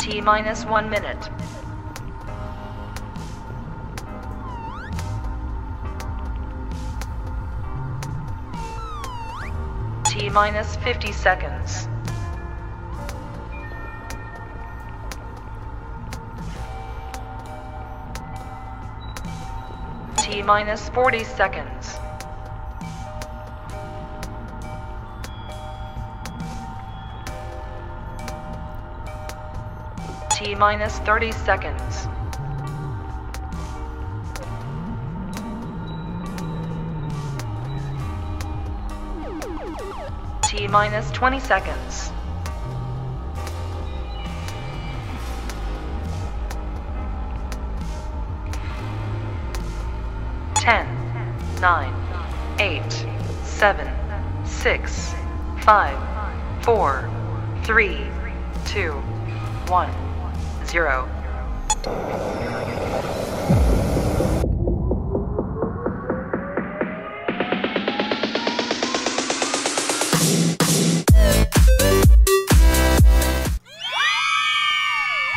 T minus 1 minute. T minus 50 seconds. T minus 40 seconds. T minus 30 seconds. T minus 20 seconds. Ten, 9, 8, 7, 6, 5, 4, 3, 2, 1, 0.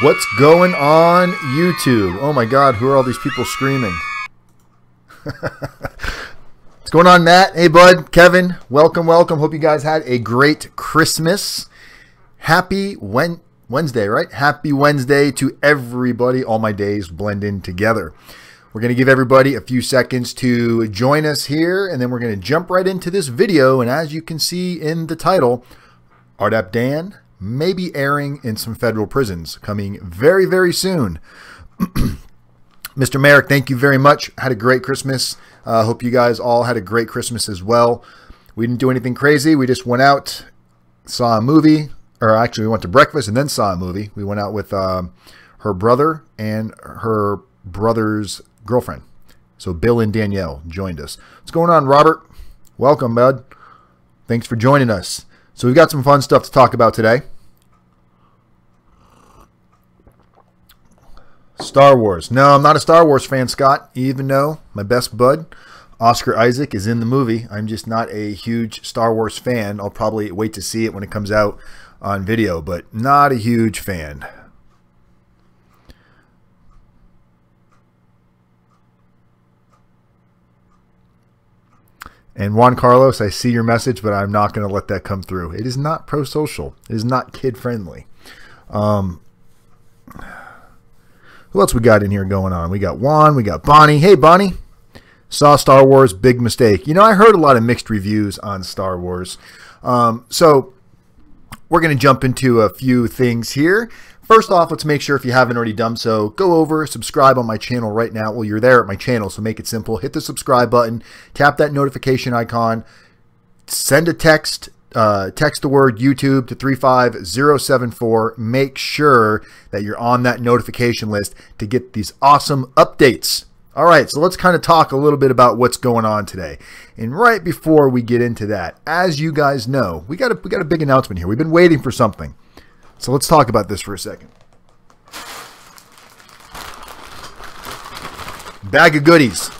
What's going on YouTube? Oh my God, who are all these people screaming? What's going on, Matt? Hey bud, Kevin, welcome. Hope you guys had a great Christmas. Happy Wednesday, right? Happy Wednesday to everybody. All my days blend in together. We're going to give everybody a few seconds to join us here, and then we're going to jump right into this video. And as you can see in the title, RDAP Dan may be airing in some federal prisons coming very, very soon. Mr. Merrick, thank you very much. Had a great Christmas. Hope you guys all had a great Christmas as well. We didn't do anything crazy. We just went out, saw a movie, or actually we went to breakfast and then saw a movie. We went out with her brother and her brother's girlfriend. So Bill and Danielle joined us. What's going on, Robert? Welcome, bud. Thanks for joining us. So we've got some fun stuff to talk about today. Star Wars. No, I'm not a Star Wars fan, Scott, even though my best bud, Oscar Isaac, is in the movie. I'm just not a huge Star Wars fan. I'll probably wait to see it when it comes out on video, but not a huge fan. And Juan Carlos, I see your message, but I'm not going to let that come through. It is not pro-social. It is not kid-friendly. Who else we got in here going on? We got Juan. We got Bonnie. Hey, Bonnie. Saw Star Wars. Big mistake. You know, I heard a lot of mixed reviews on Star Wars. So we're going to jump into a few things here. First off, let's make sure if you haven't already done so, go over, subscribe on my channel right now. Well, you're there at my channel, so make it simple. Hit the subscribe button, tap that notification icon, send a text, text the word YouTube to 35074. Make sure that you're on that notification list to get these awesome updates. All right, so let's kind of talk a little bit about what's going on today. And right before we get into that, as you guys know, we got a big announcement here. We've been waiting for something. So let's talk about this for a second. Bag of goodies.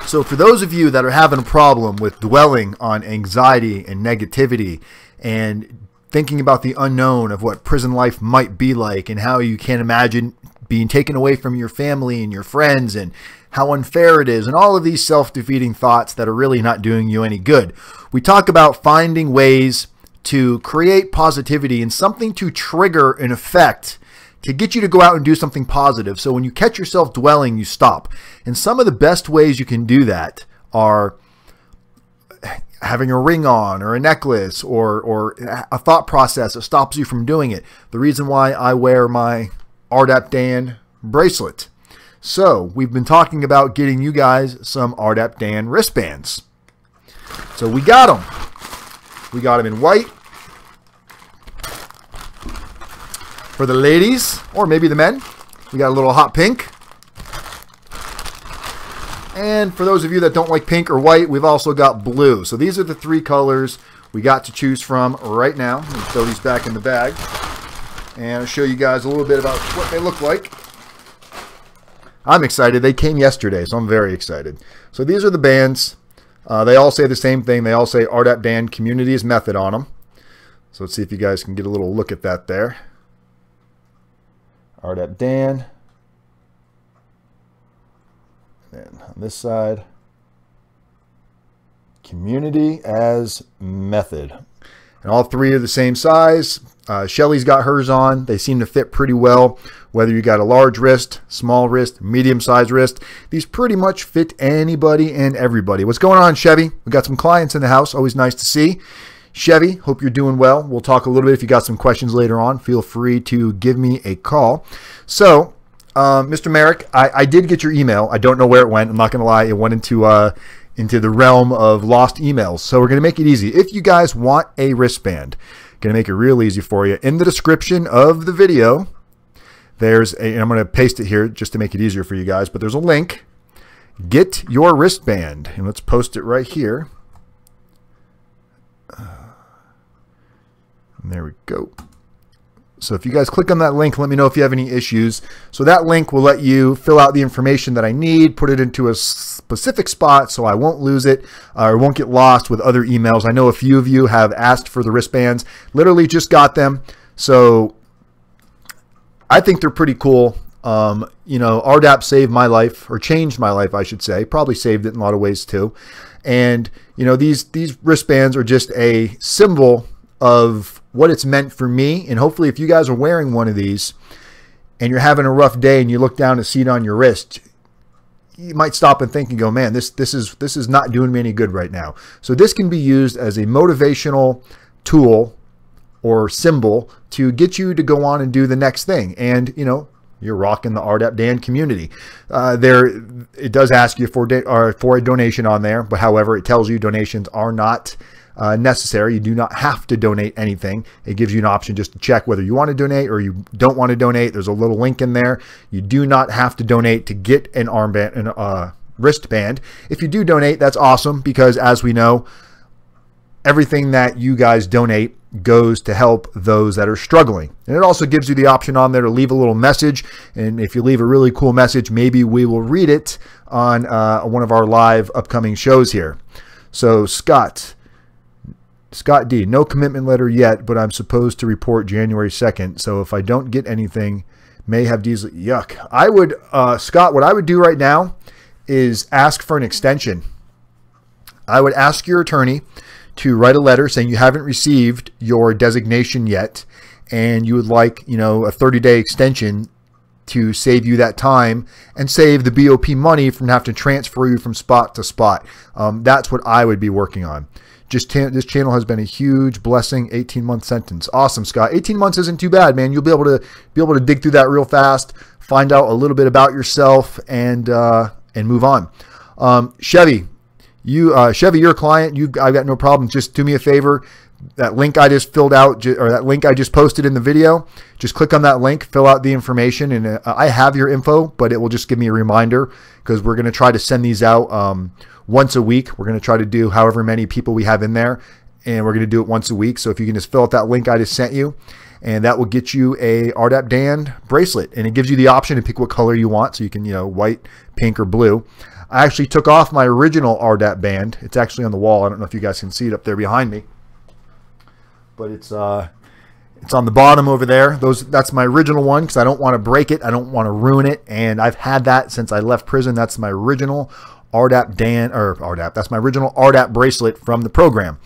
So for those of you that are having a problem with dwelling on anxiety and negativity and thinking about the unknown of what prison life might be like and how you can't imagine being taken away from your family and your friends and how unfair it is and all of these self-defeating thoughts that are really not doing you any good, we talk about finding ways to create positivity and something to trigger an effect to get you to go out and do something positive. So when you catch yourself dwelling, you stop. And some of the best ways you can do that are having a ring on or a necklace or a thought process that stops you from doing it. The reason why I wear my RDAP Dan bracelet. So we've been talking about getting you guys some RDAP Dan wristbands. So we got them. We got them in white for the ladies, or maybe the men. We got a little hot pink. And for those of you that don't like pink or white, we've also got blue. So these are the three colors we got to choose from right now. Let me throw these back in the bag. And I'll show you guys a little bit about what they look like. I'm excited. They came yesterday, so I'm very excited. So these are the bands. They all say the same thing. They all say RDAP Dan Community is Method on them. So let's see if you guys can get a little look at that there. RDAP Dan. And then on this side, community as method. And all three are the same size. Shelly's got hers on. They seem to fit pretty well. Whether you got a large wrist, small wrist, medium-sized wrist, these pretty much fit anybody and everybody. What's going on, Chevy? We got some clients in the house. Always nice to see. Chevy, hope you're doing well. We'll talk a little bit. If you got some questions later on, feel free to give me a call. So, Mr. Merrick, I did get your email. I don't know where it went. I'm not going to lie. It went into the realm of lost emails. So we're going to make it easy. If you guys want a wristband, going to make it real easy for you. In the description of the video, there's and I'm going to paste it here just to make it easier for you guys, but there's a link. Get your wristband. And let's post it right here. And there we go. So if you guys click on that link, let me know if you have any issues. So that link will let you fill out the information that I need, put it into a specific spot so I won't lose it or won't get lost with other emails. I know a few of you have asked for the wristbands. Literally just got them. So I think they're pretty cool. You know, RDAP saved my life, or changed my life, I should say. Probably saved it in a lot of ways too. And, you know, these wristbands are just a symbol of what it's meant for me. And hopefully if you guys are wearing one of these and you're having a rough day and you look down to see it on your wrist, you might stop and think and go, man, this is not doing me any good right now. So this can be used as a motivational tool or symbol to get you to go on and do the next thing. And, you know, you're rocking the RDAP Dan community. It does ask you for a donation on there, but however, it tells you donations are not necessary. You do not have to donate anything. It gives you an option just to check whether you want to donate or you don't want to donate. There's a little link in there. You do not have to donate to get an armband and wristband. If you do donate, that's awesome, because as we know, everything that you guys donate goes to help those that are struggling. And it also gives you the option on there to leave a little message. And if you leave a really cool message, maybe we will read it on one of our live upcoming shows here. So Scott D, no commitment letter yet, but I'm supposed to report January 2nd. So if I don't get anything, may have diesel. Yuck. I would, Scott, what I would do right now is ask for an extension. I would ask your attorney to write a letter saying you haven't received your designation yet, and you would like, you know, a 30-day extension to save you that time and save the BOP money from having to transfer you from spot to spot. That's what I would be working on. This channel has been a huge blessing. 18-month sentence. Awesome, Scott. 18 months isn't too bad, man. You'll be able to dig through that real fast, find out a little bit about yourself, and move on. Chevy, Chevy, you're a client. I've got no problem. Just do me a favor. That link I just filled out, or that link I just posted in the video, just click on that link, fill out the information, and I have your info, but it will just give me a reminder, because we're going to try to send these out once a week. We're going to try to do however many people we have in there, and we're going to do it once a week. So if you can just fill out that link I just sent you, and that will get you a RDAP Dan bracelet, and it gives you the option to pick what color you want. So you can, you know, white, pink, or blue. I actually took off my original RDAP band. It's actually on the wall. I don't know if you guys can see it up there behind me, but it's on the bottom over there. That's my original one, because I don't want to break it. I don't want to ruin it. And I've had that since I left prison. That's my original RDAP Dan, or RDAP. That's my original RDAP bracelet from the program.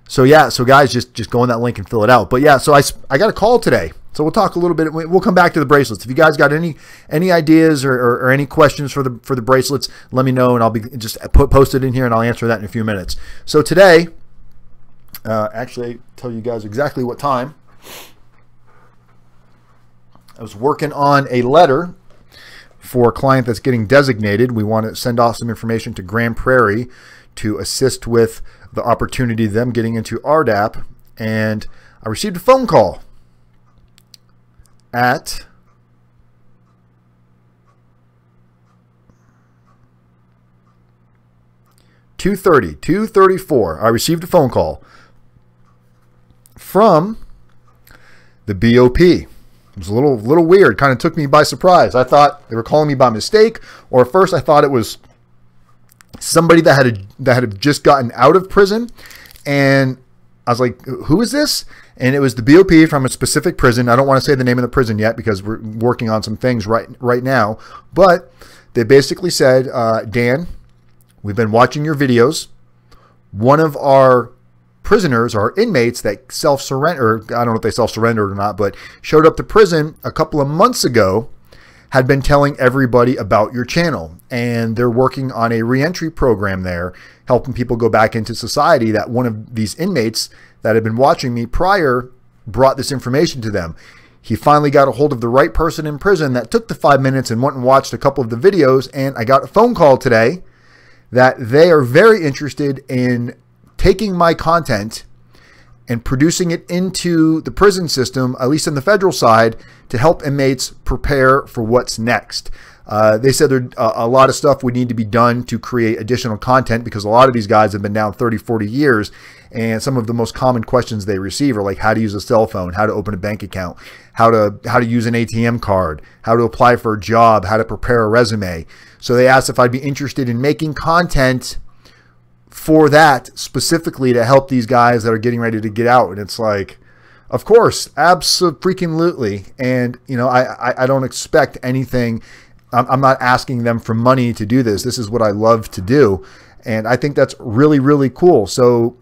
So yeah, so guys, just go on that link and fill it out. But yeah, so I got a call today. So we'll talk a little bit. We'll come back to the bracelets. If you guys got any ideas or any questions for the bracelets, let me know, and I'll be just post it in here, and I'll answer that in a few minutes. So today, actually, I'll tell you guys exactly what time. I was working on a letter for a client that's getting designated. We want to send off some information to Grand Prairie to assist with the opportunity of them getting into RDAP, and I received a phone call at 2:34. I received a phone call from the BOP. It was a little weird. Kind of took me by surprise. I thought they were calling me by mistake, or at first I thought it was somebody that had just gotten out of prison, and I was like, who is this? And it was the BOP from a specific prison. I don't want to say the name of the prison yet because we're working on some things right now. But they basically said, Dan, we've been watching your videos. One of our prisoners, our inmates that self-surrendered, I don't know if they self-surrendered or not, but showed up to prison a couple of months ago, had been telling everybody about your channel. And they're working on a reentry program there, helping people go back into society. That one of these inmates that had been watching me prior brought this information to them. He finally got a hold of the right person in prison that took the 5 minutes and went and watched a couple of the videos. And I got a phone call today that they are very interested in taking my content and producing it into the prison system, at least on the federal side, to help inmates prepare for what's next. They said there a lot of stuff would need to be done to create additional content because a lot of these guys have been down 30, 40 years. And some of the most common questions they receive are like how to use a cell phone, how to open a bank account, how to use an ATM card, how to apply for a job, how to prepare a resume. So they asked if I'd be interested in making content for that specifically to help these guys that are getting ready to get out. And it's like, of course, absolutely. And, you know, I don't expect anything. I'm not asking them for money to do this. This is what I love to do. And I think that's really, really cool. So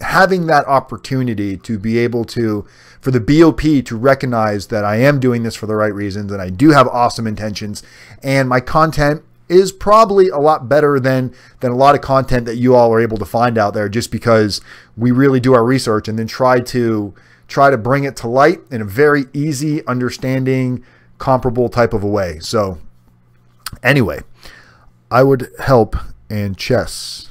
having that opportunity to be able to, for the BOP to recognize that I am doing this for the right reasons and I do have awesome intentions and my content is probably a lot better than a lot of content that you all are able to find out there, just because we really do our research and then try to bring it to light in a very easy, understanding, comparable type of a way. So anyway, I would help in chess.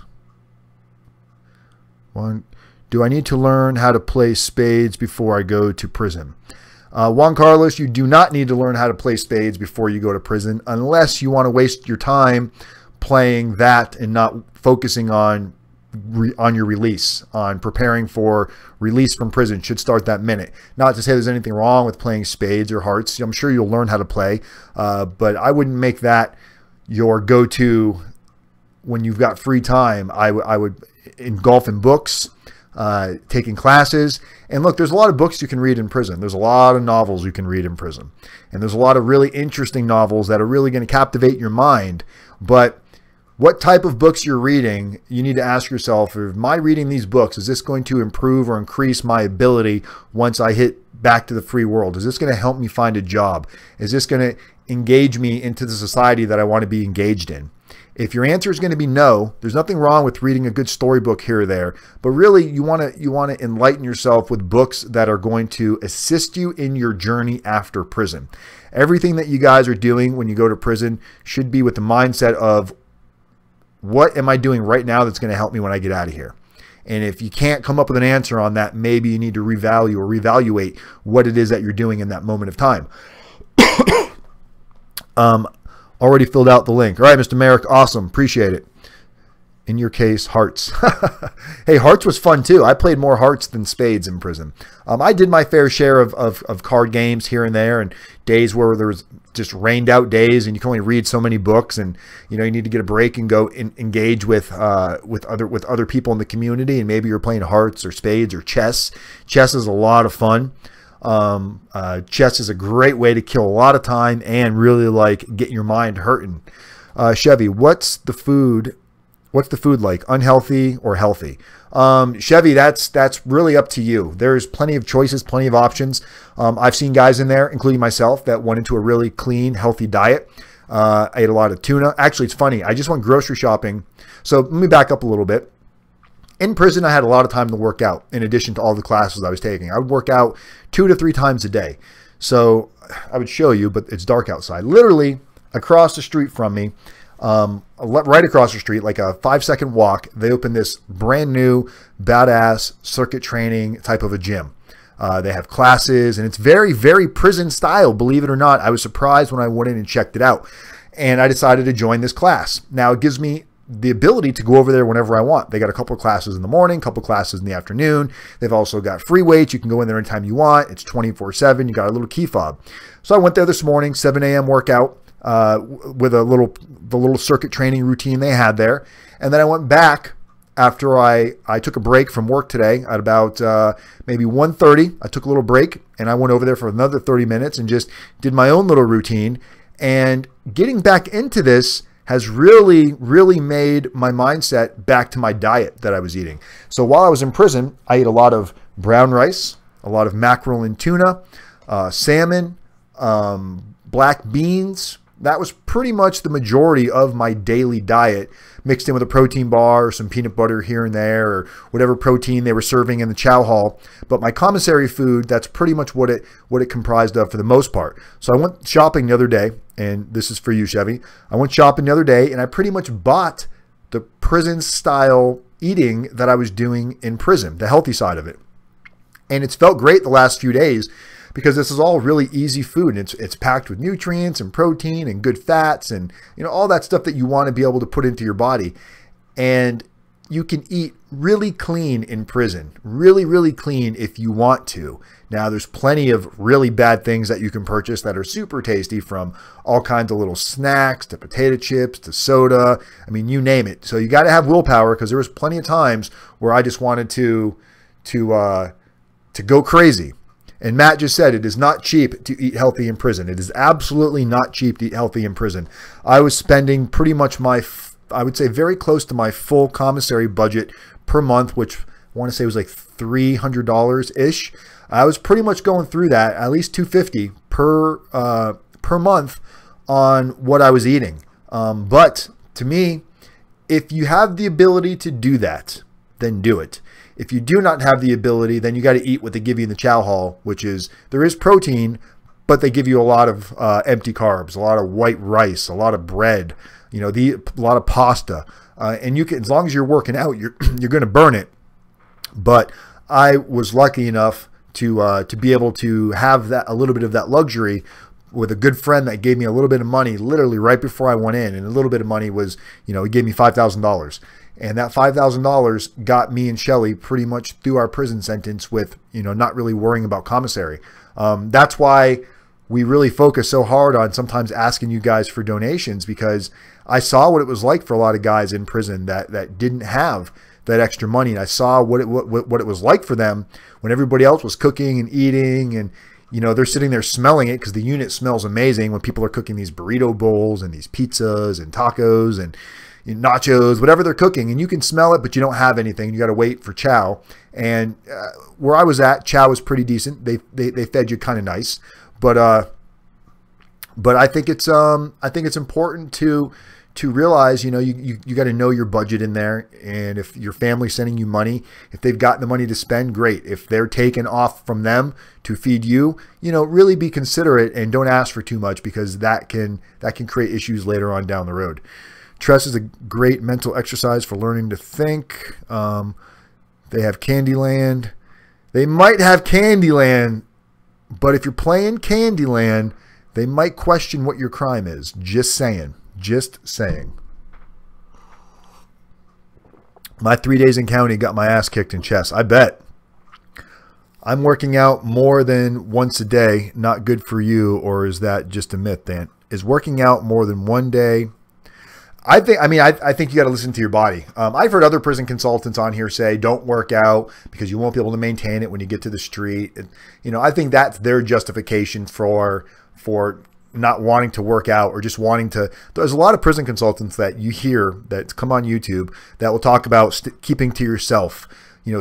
One, do I need to learn how to play spades before I go to prison? Juan Carlos, you do not need to learn how to play spades before you go to prison unless you want to waste your time playing that and not focusing on your release, on preparing for release from prison. Should start that minute. Not to say there's anything wrong with playing spades or hearts. I'm sure you'll learn how to play, but I wouldn't make that your go-to when you've got free time. I would engulf in books, taking classes. And look, there's a lot of books you can read in prison. There's a lot of novels you can read in prison. And there's a lot of really interesting novels that are really going to captivate your mind. But what type of books you're reading, you need to ask yourself, am I reading these books? Is this going to improve or increase my ability once I hit back to the free world? Is this going to help me find a job? Is this going to engage me into the society that I want to be engaged in? If your answer is going to be no, there's nothing wrong with reading a good storybook here or there, but really you want to enlighten yourself with books that are going to assist you in your journey after prison. Everything that you guys are doing when you go to prison should be with the mindset of, what am I doing right now that's going to help me when I get out of here? And if you can't come up with an answer on that, maybe you need to revalue or reevaluate what it is that you're doing in that moment of time. Already filled out the link. All right, Mr. Merrick, awesome. Appreciate it. In your case, hearts. Hey, hearts was fun too. I played more hearts than spades in prison. I did my fair share of card games here and there, and days where there was just rained out days and you can only read so many books, and you know you need to get a break and go engage with other people in the community, and maybe you're playing hearts or spades or chess. Chess is a lot of fun. Chess is a great way to kill a lot of time and really like get your mind hurting. Chevy, what's the food like? Unhealthy or healthy? Chevy, that's really up to you. There's plenty of choices, plenty of options. I've seen guys in there, including myself, that went into a really clean, healthy diet. I ate a lot of tuna. Actually, it's funny. I just went grocery shopping. So let me back up a little bit. In prison, I had a lot of time to work out in addition to all the classes I was taking. I would work out 2 to 3 times a day. So I would show you, but it's dark outside. Literally across the street from me, right across the street, like a 5-second walk, they opened this brand new badass circuit training type of a gym. They have classes and it's very, very prison style. Believe it or not, I was surprised when I went in and checked it out, and I decided to join this class. Now it gives me the ability to go over there whenever I want. They got a couple of classes in the morning, a couple of classes in the afternoon. They've also got free weights. You can go in there anytime you want. It's 24/7. You got a little key fob. So I went there this morning, 7 a.m. workout with the little circuit training routine they had there. And then I went back after I took a break from work today at about maybe 1:30. I took a little break and I went over there for another 30 minutes and just did my own little routine. And getting back into this has really, really made my mindset back to my diet that I was eating. So while I was in prison, I ate a lot of brown rice, a lot of mackerel and tuna, salmon, black beans. That was pretty much the majority of my daily diet, mixed in with a protein bar or some peanut butter here and there, or whatever protein they were serving in the chow hall. But my commissary food, that's pretty much what it comprised of for the most part. So I went shopping the other day, and this is for you, Chevy. I went shopping the other day, and I pretty much bought the prison-style eating that I was doing in prison, the healthy side of it. And it's felt great the last few days, because this is all really easy food. And it's packed with nutrients and protein and good fats and all that stuff that you want to be able to put into your body. And you can eat really clean in prison, really, really clean if you want to. Now, there's plenty of really bad things that you can purchase that are super tasty, from all kinds of little snacks to potato chips to soda. I mean, you name it. So you got to have willpower, because there was plenty of times where I just wanted to go crazy. And Matt just said it is not cheap to eat healthy in prison. It is absolutely not cheap to eat healthy in prison. I was spending pretty much I would say very close to my full commissary budget per month, which I want to say was like $300-ish. I was pretty much going through that, at least $250 per month on what I was eating. But to me, if you have the ability to do that, then do it. If you do not have the ability, then you got to eat what they give you in the chow hall, which is, there is protein, but they give you a lot of empty carbs, a lot of white rice, a lot of bread, a lot of pasta. And you can, as long as you're working out, you're going to burn it. But I was lucky enough to be able to have that, a little bit of that luxury, with a good friend that gave me a little bit of money literally right before I went in. And a little bit of money was, he gave me $5,000. And that $5,000 got me and Shelly pretty much through our prison sentence with, not really worrying about commissary. That's why we really focus so hard on sometimes asking you guys for donations, because I saw what it was like for a lot of guys in prison that didn't have that extra money. And I saw what it was like for them when everybody else was cooking and eating, and they're sitting there smelling it, because the unit smells amazing when people are cooking these burrito bowls and these pizzas and tacos and nachos, whatever they're cooking, and you can smell it, but you don't have anything. You got to wait for chow. And where I was at, chow was pretty decent. They fed you kind of nice, but I think it's important to realize, you got to know your budget in there. And if your family's sending you money, if they've got the money to spend, great. If they're taken off from them to feed you, really be considerate and don't ask for too much, because that can create issues later on down the road. Tress is a great mental exercise for learning to think. They have Candyland. They might have Candyland, but if you're playing Candyland, they might question what your crime is. Just saying. Just saying. My 3 days in county got my ass kicked in chess. I bet. I'm working out more than once a day. Not good for you, or is that just a myth, Dan? Is working out more than one day? I think you got to listen to your body. I've heard other prison consultants on here say, don't work out because you won't be able to maintain it when you get to the street. And, I think that's their justification for not wanting to work out, or just wanting to. There's a lot of prison consultants that you hear that come on YouTube that will talk about keeping to yourself,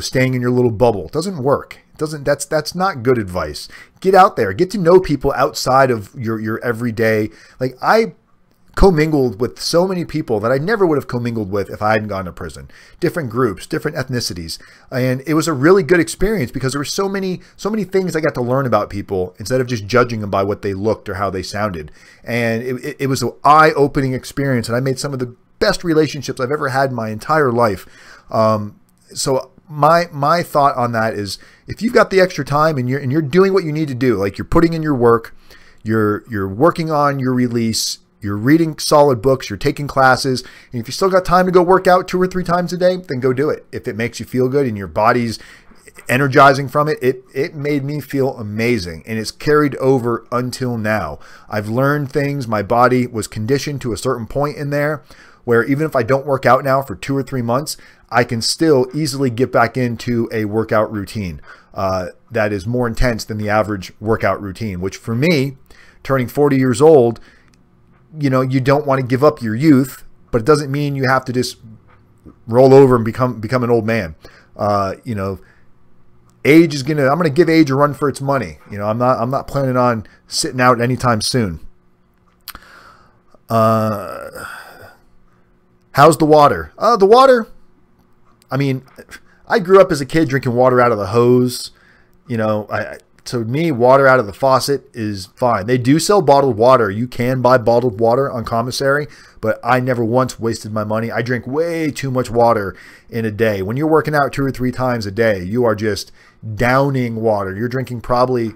staying in your little bubble. It doesn't work. That's not good advice. Get out there, get to know people outside of your everyday. Like, I commingled with so many people that I never would have commingled with if I hadn't gone to prison. Different groups, different ethnicities. And it was a really good experience, because there were so many things I got to learn about people instead of just judging them by what they looked or how they sounded. And it was an eye-opening experience, and I made some of the best relationships I've ever had in my entire life. So my thought on that is, if you've got the extra time and you're doing what you need to do, like you're putting in your work, you're working on your release, you're reading solid books, you're taking classes, and if you still got time to go work out 2 or 3 times a day, then go do it. If it makes you feel good and your body's energizing from it, it made me feel amazing, and it's carried over until now. I've learned things. My body was conditioned to a certain point in there where even if I don't work out now for 2 or 3 months, I can still easily get back into a workout routine that is more intense than the average workout routine, which for me, turning 40 years old, you know, you don't want to give up your youth, but it doesn't mean you have to just roll over and become an old man. You know, age is I'm gonna give age a run for its money. You know, I'm not planning on sitting out anytime soon. How's the water? The water, I mean, I grew up as a kid drinking water out of the hose. You know, to me, water out of the faucet is fine. They do sell bottled water. You can buy bottled water on commissary, but I never once wasted my money. I drink way too much water in a day. When you're working out 2 or 3 times a day, you are just downing water. You're drinking probably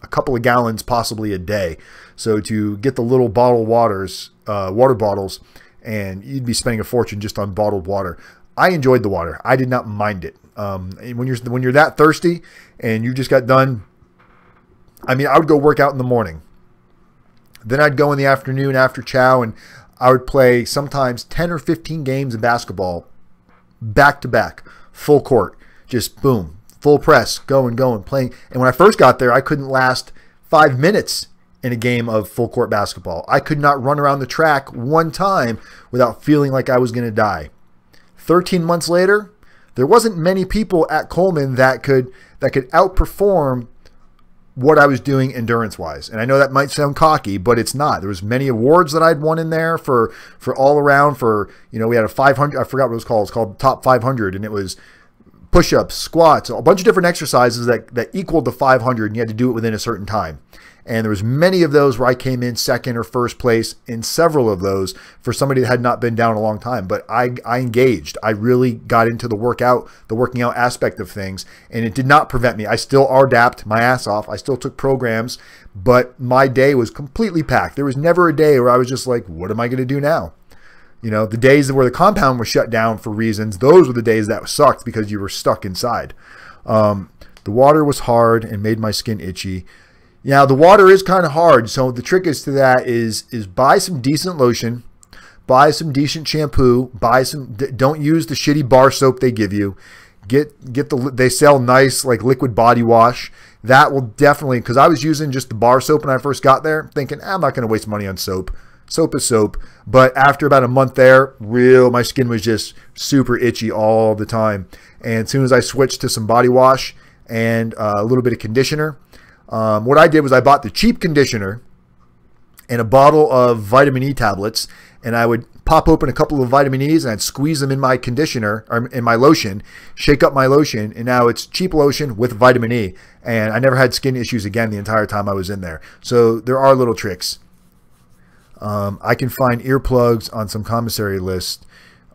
a couple of gallons, possibly a day. So to get the little bottled waters, water bottles, and you'd be spending a fortune just on bottled water. I enjoyed the water. I did not mind it. When you're that thirsty and you just got done, I mean, I would go work out in the morning. Then I'd go in the afternoon after chow, and I would play sometimes 10 or 15 games of basketball back to back, full court, just boom, full press, going, playing. And when I first got there, I couldn't last 5 minutes in a game of full court basketball. I could not run around the track one time without feeling like I was going to die. 13 months later, there wasn't many people at Coleman that could outperform what I was doing endurance-wise. And I know that might sound cocky, but it's not. There was many awards that I'd won in there for all around for, you know, we had a 500, I forgot what it was called. It's called Top 500, and it was push-ups, squats, a bunch of different exercises that equaled the 500, and you had to do it within a certain time. And there was many of those where I came in second or first place in several of those for somebody that had not been down a long time. But I engaged. I really got into the working out aspect of things, and it did not prevent me. I still RDAP'd my ass off. I still took programs, but my day was completely packed. There was never a day where I was just like, what am I going to do now? You know, the days where the compound was shut down for reasons, those were the days that sucked because you were stuck inside. The water was hard and made my skin itchy. Now, the water is kind of hard, so the trick is to that is buy some decent lotion, buy some decent shampoo, don't use the shitty bar soap they give you. They sell nice like liquid body wash. That will definitely, because I was using just the bar soap when I first got there, thinking, I'm not going to waste money on soap. Soap is soap. But after about a month there, my skin was just super itchy all the time. And as soon as I switched to some body wash and a little bit of conditioner, what I did was I bought the cheap conditioner and a bottle of vitamin E tablets, and I would pop open a couple of vitamin E's and I'd squeeze them in my conditioner or in my lotion, shake up my lotion, and now it's cheap lotion with vitamin E. And I never had skin issues again the entire time I was in there. So there are little tricks. I can find earplugs on some commissary lists.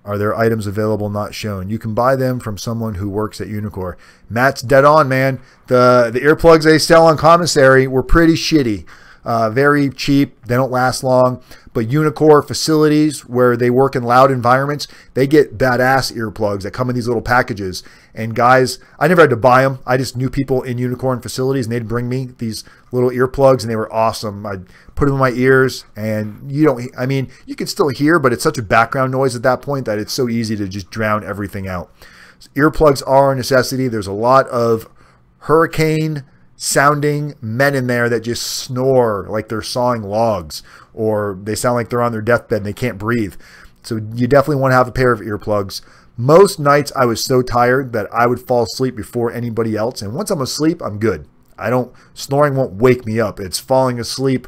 Are there items available not shown? You can buy them from someone who works at Unicor. Matt's dead on, man. The earplugs they sell on commissary were pretty shitty. Very cheap. They don't last long. But Unicor facilities where they work in loud environments, they get badass earplugs that come in these little packages. And guys, I never had to buy them. I just knew people in Unicorn facilities, and they'd bring me these little earplugs, and they were awesome. I'd put them in my ears, and you can still hear, but it's such a background noise at that point that it's so easy to just drown everything out. So earplugs are a necessity. There's a lot of hurricane sounding men in there that just snore like they're sawing logs, or they sound like they're on their deathbed and they can't breathe. So you definitely want to have a pair of earplugs. Most nights I was so tired that I would fall asleep before anybody else, and once I'm asleep, I'm good. Snoring won't wake me up. It's falling asleep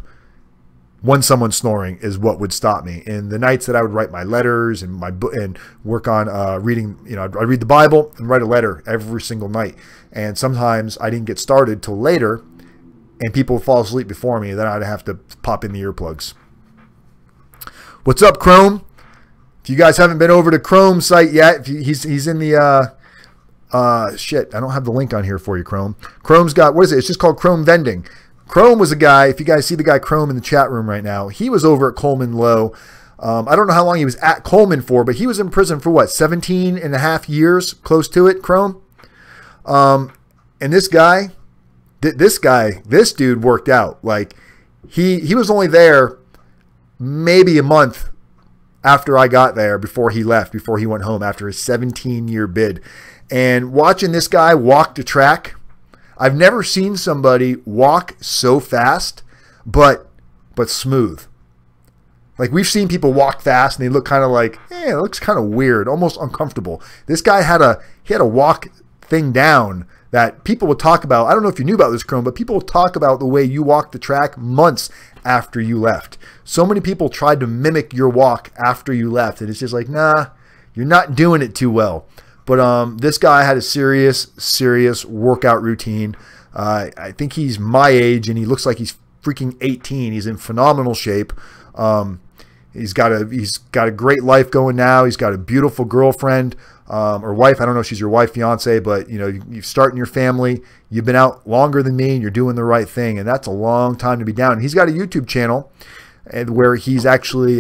when someone's snoring is what would stop me. And the nights that I would write my letters and my book and work on reading, I'd read the Bible and write a letter every single night. And sometimes I didn't get started till later, and people would fall asleep before me. Then I'd have to pop in the earplugs. What's up, Chrome? If you guys haven't been over to Chrome's site yet, he's in the shit. I don't have the link on here for you, Chrome. Chrome's got, what is it? It's just called Chrome Vending. Chrome was a guy, if you guys see the guy Chrome in the chat room right now, he was over at Coleman Low. I don't know how long he was at Coleman for, but he was in prison for what, 17 and a half years, close to it, Chrome? And this dude worked out. Like, he was only there maybe a month after I got there, before he left, before he went home after his 17-year bid. And watching this guy walk the track, I've never seen somebody walk so fast, but smooth. Like, we've seen people walk fast and they look kind of like, it looks kind of weird, almost uncomfortable. This guy had a walk thing down that people would talk about. I don't know if you knew about this, Chrome, but people would talk about the way you walked the track months after you left. So many people tried to mimic your walk after you left, and it's just like, nah, you're not doing it too well. But this guy had a serious workout routine. I think he's my age, and he looks like he's freaking 18. He's in phenomenal shape. He's got a great life going now. He's got a beautiful girlfriend or wife. I don't know if she's your wife, fiance, but you know, you're starting your family. You've been out longer than me, and you're doing the right thing, and that's a long time to be down. He's got a YouTube channel, and where he's actually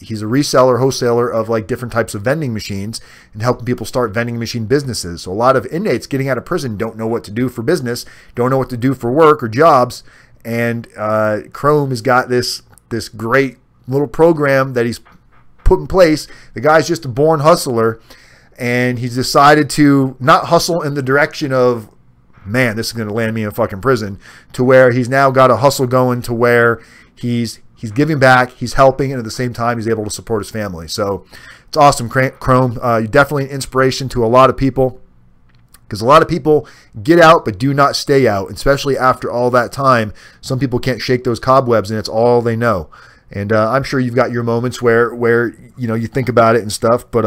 he's a reseller, wholesaler of like different types of vending machines and helping people start vending machine businesses. So a lot of inmates getting out of prison don't know what to do for business, don't know what to do for work or jobs, and Chrome has got this great little program that he's put in place. The guy's just a born hustler, and he's decided to not hustle in the direction of, man, this is going to land me in fucking prison, to where he's now got a hustle going to where he's giving back, he's helping, and at the same time he's able to support his family. So it's awesome, Chrome. You're definitely an inspiration to a lot of people, because a lot of people get out but do not stay out, especially after all that time. Some people can't shake those cobwebs, and it's all they know. And I'm sure you've got your moments where you know, you think about it and stuff. But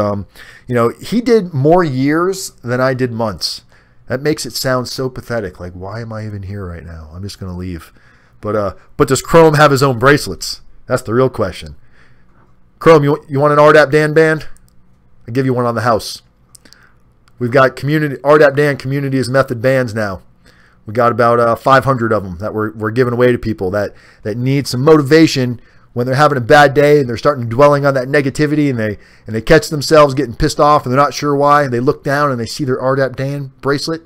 you know, he did more years than I did months. That makes it sound so pathetic. Like, why am I even here right now? I'm just gonna leave. But does Chrome have his own bracelets? That's the real question. Chrome, you want an RDAP Dan band? I'll give you one on the house. We've got RDAP Dan Community as Method bands now. We got about 500 of them that we're giving away to people that need some motivation when they're having a bad day and they're starting dwelling on that negativity, and they catch themselves getting pissed off and they're not sure why, and they look down and they see their RDAP Dan bracelet,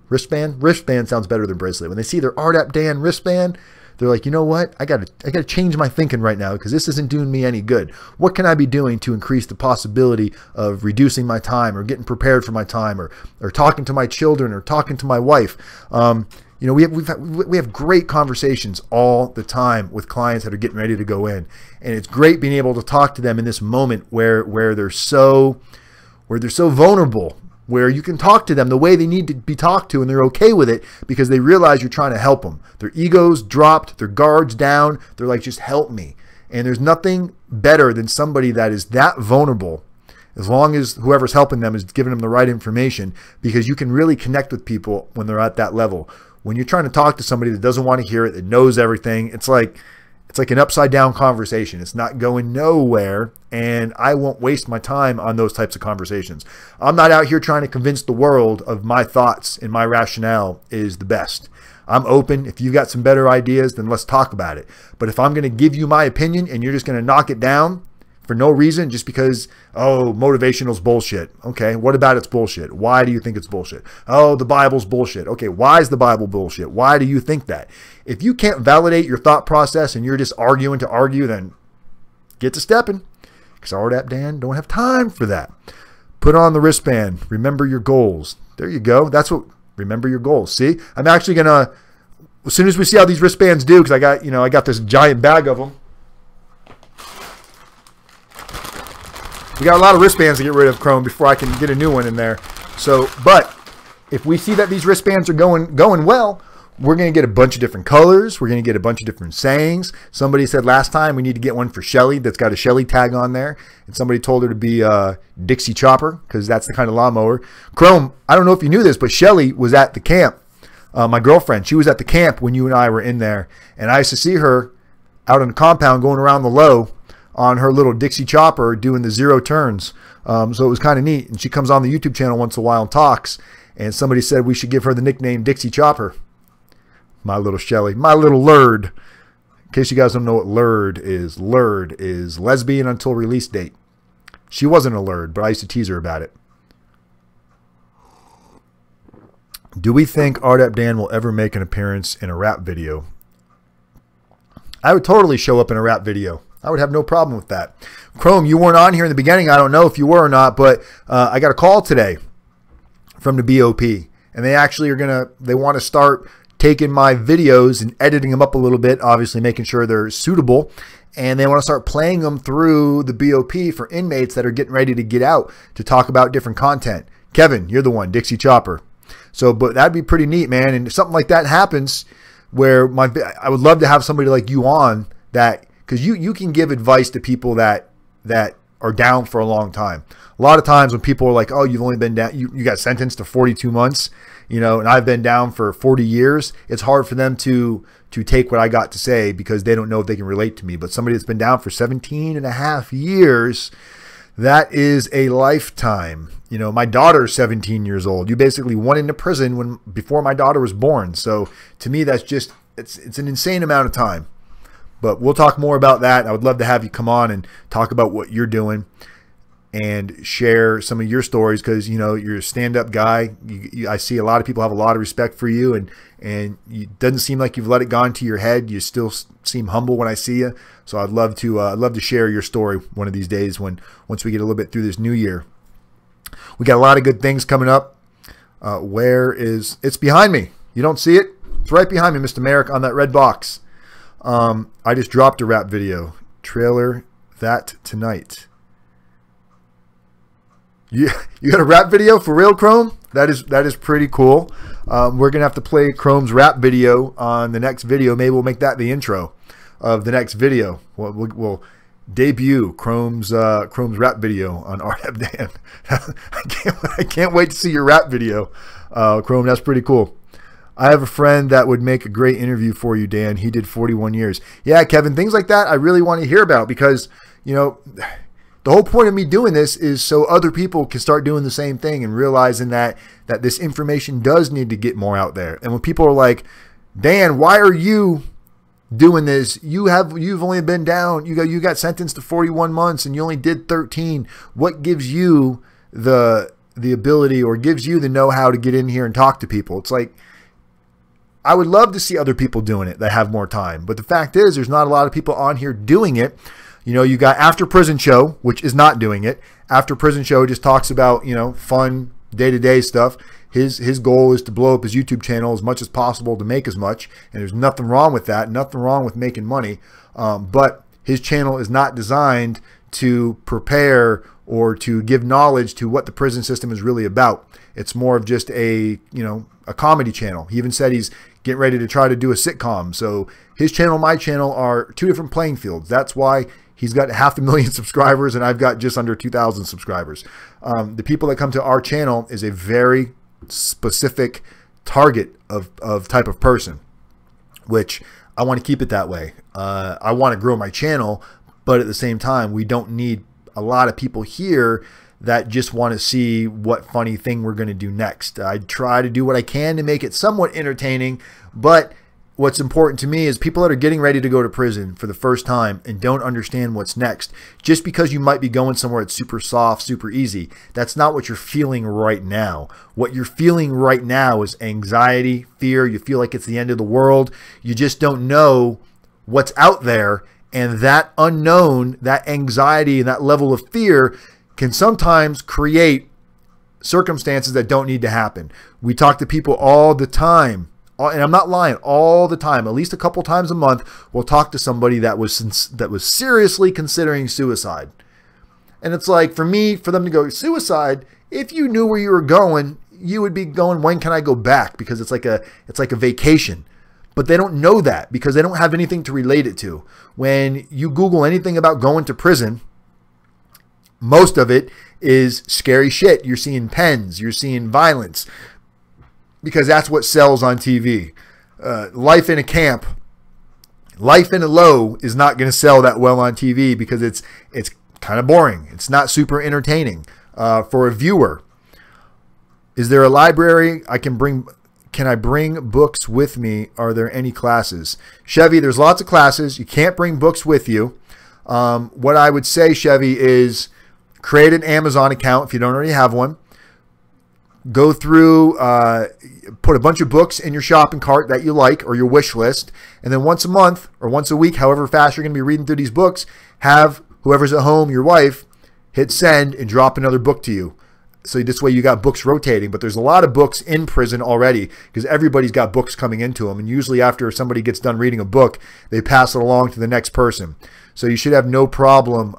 wristband sounds better than bracelet. When they see their RDAP Dan wristband, they're like, you know what? I gotta change my thinking right now, because this isn't doing me any good. What can I be doing to increase the possibility of reducing my time, or getting prepared for my time, or talking to my children, or talking to my wife? You know, we have great conversations all the time with clients that are getting ready to go in, and it's great being able to talk to them in this moment where they're so vulnerable, where you can talk to them the way they need to be talked to, and they're okay with it because they realize you're trying to help them. Their egos dropped, their guards down. They're like, just help me. And there's nothing better than somebody that is that vulnerable, as long as whoever's helping them is giving them the right information, because you can really connect with people when they're at that level. When you're trying to talk to somebody that doesn't want to hear it, that knows everything, it's like an upside down conversation. It's not going nowhere, and I won't waste my time on those types of conversations. I'm not out here trying to convince the world of my thoughts and my rationale is the best. I'm open. If you've got some better ideas, then let's talk about it. But if I'm going to give you my opinion and you're just going to knock it down for no reason, just because, oh, motivational's bullshit. Okay, what about it's bullshit? Why do you think it's bullshit? Oh, the Bible's bullshit. Okay, why is the Bible bullshit? Why do you think that? If you can't validate your thought process and you're just arguing to argue, then get to stepping. Because RDAP Dan don't have time for that. Put on the wristband. Remember your goals. There you go. That's what, remember your goals. See, I'm actually going to, as soon as we see how these wristbands do, because I got this giant bag of them. We got a lot of wristbands to get rid of, Chrome, before I can get a new one in there. So, but if we see that these wristbands are going well, we're going to get a bunch of different colors. We're going to get a bunch of different sayings. Somebody said last time we need to get one for Shelly that's got a Shelly tag on there. And somebody told her to be Dixie Chopper, because that's the kind of lawnmower. Chrome, I don't know if you knew this, but Shelly was at the camp. My girlfriend, she was at the camp when you and I were in there. And I used to see her out on the compound going around the low on her little Dixie Chopper doing the 0 turns. So it was kind of neat. And she comes on the YouTube channel once in a while and talks. And somebody said we should give her the nickname Dixie Chopper. My little Shelly. My little Lurd. In case you guys don't know what Lurd is lesbian until release date. She wasn't a Lurd, but I used to tease her about it. Do we think RDAP Dan will ever make an appearance in a rap video? I would totally show up in a rap video. I would have no problem with that. Chrome, you weren't on here in the beginning. I don't know if you were or not, but I got a call today from the BOP, and they actually they want to start taking my videos and editing them up a little bit, obviously making sure they're suitable, and they want to start playing them through the BOP for inmates that are getting ready to get out to talk about different content. Kevin, you're the one, Dixie Chopper. So, but that'd be pretty neat, man. And if something like that happens, where I would love to have somebody like you on that, because you can give advice to people that are down for a long time. A lot of times when people are like, oh, you've only been down, you got sentenced to 42 months, you know, and I've been down for 40 years. It's hard for them to take what I got to say because they don't know if they can relate to me. But somebody that's been down for 17.5 years, that is a lifetime. You know, my daughter's 17 years old. You basically went into prison before my daughter was born. So to me, that's just, it's an insane amount of time. But we'll talk more about that. I would love to have you come on and talk about what you're doing and share some of your stories, because, you know, you're a stand-up guy. I see a lot of people have a lot of respect for you, and it doesn't seem like you've let it go into your head. You still seem humble when I see you. So I'd love to share your story one of these days once we get a little bit through this new year. We got a lot of good things coming up. It's behind me? You don't see it? It's right behind me, Mr. Merrick, on that red box. I just dropped a rap video trailer that tonight. You got a rap video for real, Chrome? That is pretty cool. We're gonna have to play Chrome's rap video on the next video. Maybe we'll make that the intro of the next video. We'll debut Chrome's rap video on RDAP Dan. I can't wait to see your rap video, Chrome. That's pretty cool. I have a friend that would make a great interview for you, Dan. He did 41 years. Yeah, Kevin, things like that I really want to hear about, because, you know, the whole point of me doing this is so other people can start doing the same thing and realizing that this information does need to get more out there. And when people are like, Dan, why are you doing this? You've only been down, you got sentenced to 41 months and you only did 13. What gives you the ability, or gives you the know-how to get in here and talk to people? It's like, I would love to see other people doing it that have more time. But the fact is, there's not a lot of people on here doing it. You know, you got After Prison Show, which is not doing it. After Prison Show just talks about, you know, fun day-to-day stuff. His goal is to blow up his YouTube channel as much as possible to make as much. And there's nothing wrong with that. Nothing wrong with making money. But his channel is not designed to prepare or to give knowledge to what the prison system is really about. It's more of just a comedy channel. He even said he's getting ready to try to do a sitcom. So his channel and my channel are two different playing fields. That's why he's got 500,000 subscribers and I've got just under 2,000 subscribers. The people that come to our channel is a very specific target of type of person, which I want to keep it that way. I want to grow my channel, but at the same time, we don't need a lot of people here that just want to see what funny thing we're going to do next. I try to do what I can to make it somewhat entertaining, but what's important to me is people that are getting ready to go to prison for the first time and don't understand what's next. Just because you might be going somewhere that's super soft, super easy, that's not what you're feeling right now. What you're feeling right now is anxiety, fear. You feel like it's the end of the world. You just don't know what's out there, and that unknown, that anxiety, and that level of fear can sometimes create circumstances that don't need to happen. We talk to people all the time, and I'm not lying, all the time, at least a couple times a month, we'll talk to somebody that was seriously considering suicide. And it's like, for them to go, suicide, if you knew where you were going, you would be going, when can I go back? Because it's like a vacation. But they don't know that because they don't have anything to relate it to. When you Google anything about going to prison, most of it is scary shit. You're seeing pens, you're seeing violence, because that's what sells on TV. Life in a camp, life in a low is not going to sell that well on TV because it's kind of boring. It's not super entertaining for a viewer. Is there a library I can bring? Can I bring books with me? Are there any classes? Chevy, there's lots of classes. You can't bring books with you. What I would say, Chevy, is create an Amazon account if you don't already have one. Go through, put a bunch of books in your shopping cart that you like or your wish list, and then once a month or once a week, however fast you're going to be reading through these books, have whoever's at home, your wife, hit send and drop another book to you. So this way you got books rotating, but there's a lot of books in prison already because everybody's got books coming into them. And usually after somebody gets done reading a book, they pass it along to the next person. So you should have no problem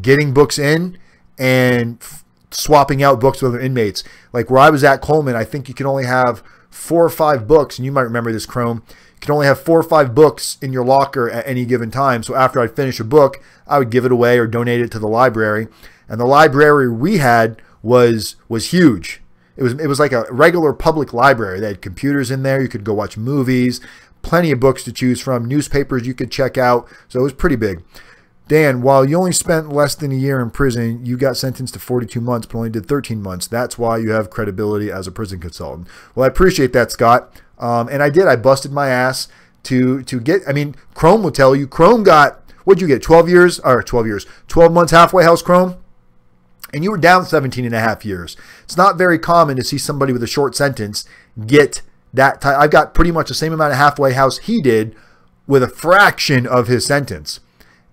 getting books in and swapping out books with other inmates. Like where I was at Coleman, I think you can only have 4 or 5 books, and you might remember this, Chrome. You can only have 4 or 5 books in your locker at any given time. So after I'd finish a book, I would give it away or donate it to the library. And the library we had was huge. It was like a regular public library. They had computers in there. You could go watch movies, plenty of books to choose from, newspapers you could check out. So it was pretty big. Dan, while you only spent less than a year in prison, you got sentenced to 42 months, but only did 13 months. That's why you have credibility as a prison consultant. Well, I appreciate that, Scott. And I did. I busted my ass to get, I mean, Chrome will tell you, Chrome got, what'd you get, 12 months halfway house, Chrome? And you were down 17 and a half years. It's not very common to see somebody with a short sentence get that time. I've got pretty much the same amount of halfway house he did with a fraction of his sentence.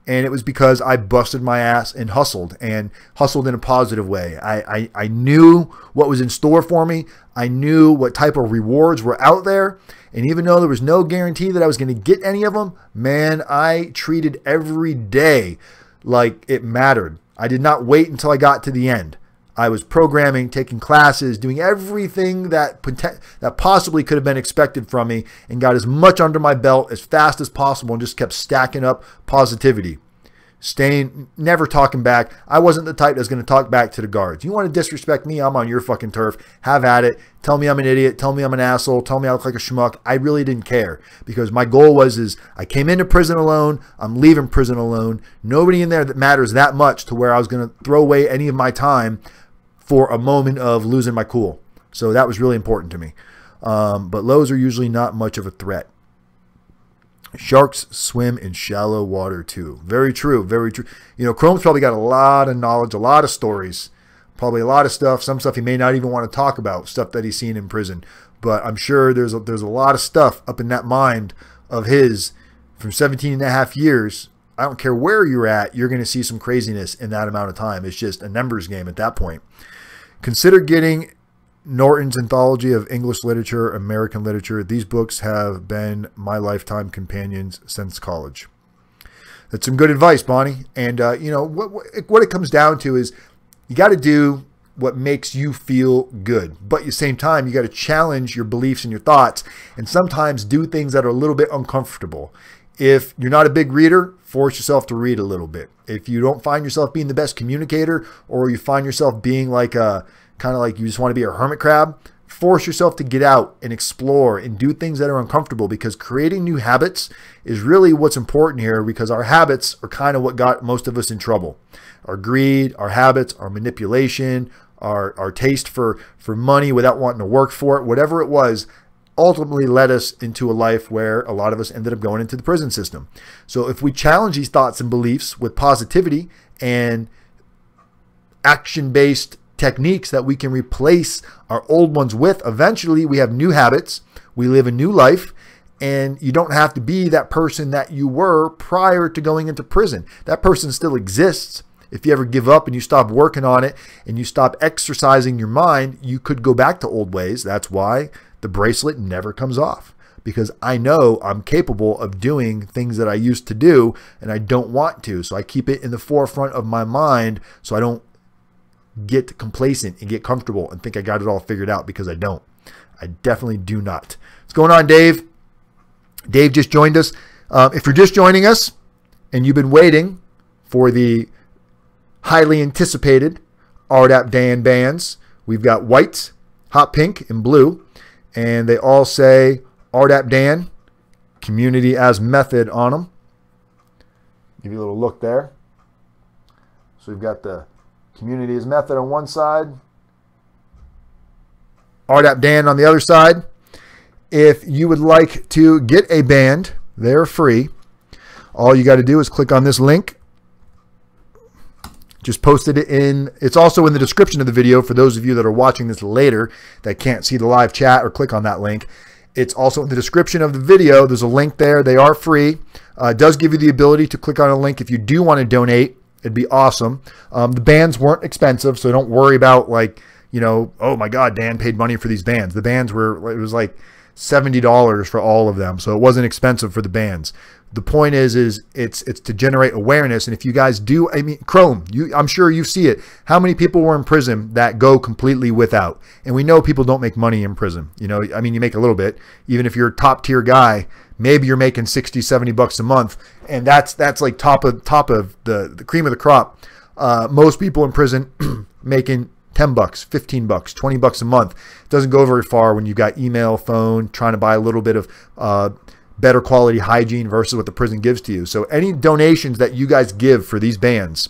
And it was because I busted my ass and hustled in a positive way. I knew what was in store for me. I knew what type of rewards were out there. And even though there was no guarantee that I was going to get any of them, man, I treated every day like it mattered. I did not wait until I got to the end. I was programming, taking classes, doing everything that possibly could have been expected from me, and got as much under my belt as fast as possible and just kept stacking up positivity. Never talking back. I wasn't the type that's going to talk back to the guards. You want to disrespect me? I'm on your fucking turf. Have at it. Tell me I'm an idiot. Tell me I'm an asshole. Tell me I look like a schmuck. I really didn't care because my goal is I came into prison alone. I'm leaving prison alone. Nobody in there that matters that much to where I was going to throw away any of my time for a moment of losing my cool. So that was really important to me. But lows are usually not much of a threat. Sharks swim in shallow water too. Very true. Very true. You know, Chrome's probably got a lot of knowledge, a lot of stories, probably a lot of stuff. Some stuff he may not even want to talk about, stuff that he's seen in prison. But I'm sure there's a lot of stuff up in that mind of his from 17 and a half years. I don't care where you're at, you're going to see some craziness in that amount of time. It's just a numbers game at that point. Consider getting Norton's Anthology of English Literature, American Literature. These books have been my lifetime companions since college. That's some good advice, Bonnie. And, you know, what it comes down to is you got to do what makes you feel good. But at the same time, you got to challenge your beliefs and your thoughts and sometimes do things that are a little bit uncomfortable. If you're not a big reader, force yourself to read a little bit. If you don't find yourself being the best communicator, or you find yourself being like a kind of like you just want to be a hermit crab, force yourself to get out and explore and do things that are uncomfortable, because creating new habits is really what's important here, because our habits are kind of what got most of us in trouble. Our greed, our habits, our manipulation, our taste for money without wanting to work for it, whatever it was, ultimately led us into a life where a lot of us ended up going into the prison system. So if we challenge these thoughts and beliefs with positivity and action-based techniques that we can replace our old ones with, eventually we have new habits, we live a new life, and you don't have to be that person that you were prior to going into prison. That person still exists. If you ever give up and you stop working on it and you stop exercising your mind, you could go back to old ways. That's why the bracelet never comes off, because I know I'm capable of doing things that I used to do and I don't want to. So I keep it in the forefront of my mind so I don't get complacent and get comfortable and think I got it all figured out, because I don't. I definitely do not. What's going on, Dave? Dave just joined us. If you're just joining us and you've been waiting for the highly anticipated RDAP Dan bands, we've got white, hot pink, and blue. And they all say RDAP Dan, community as method on them. Give you a little look there. So we've got the community as method on one side, RDAP Dan on the other side. If you would like to get a band, they're free. All you got to do is click on this link. Just posted it in. It's also in the description of the video for those of you that are watching this later that can't see the live chat or click on that link. It's also in the description of the video. There's a link there. They are free. It does give you the ability to click on a link if you do want to donate. It'd be awesome. The bands weren't expensive, so don't worry about like, you know, oh my God, Dan paid money for these bands. The bands were, it was like $70 for all of them, so it wasn't expensive for the bands. The point is it's to generate awareness. And if you guys do, I mean, Chrome, I'm sure you see it. How many people were in prison that go completely without? And we know people don't make money in prison. You know, I mean, you make a little bit. Even if you're a top tier guy, maybe you're making 60, 70 bucks a month. And that's like top of the cream of the crop. Most people in prison making 10 bucks, 15 bucks, 20 bucks a month. It doesn't go very far when you've got email, phone, trying to buy a little bit of better quality hygiene versus what the prison gives to you. So any donations that you guys give for these bands,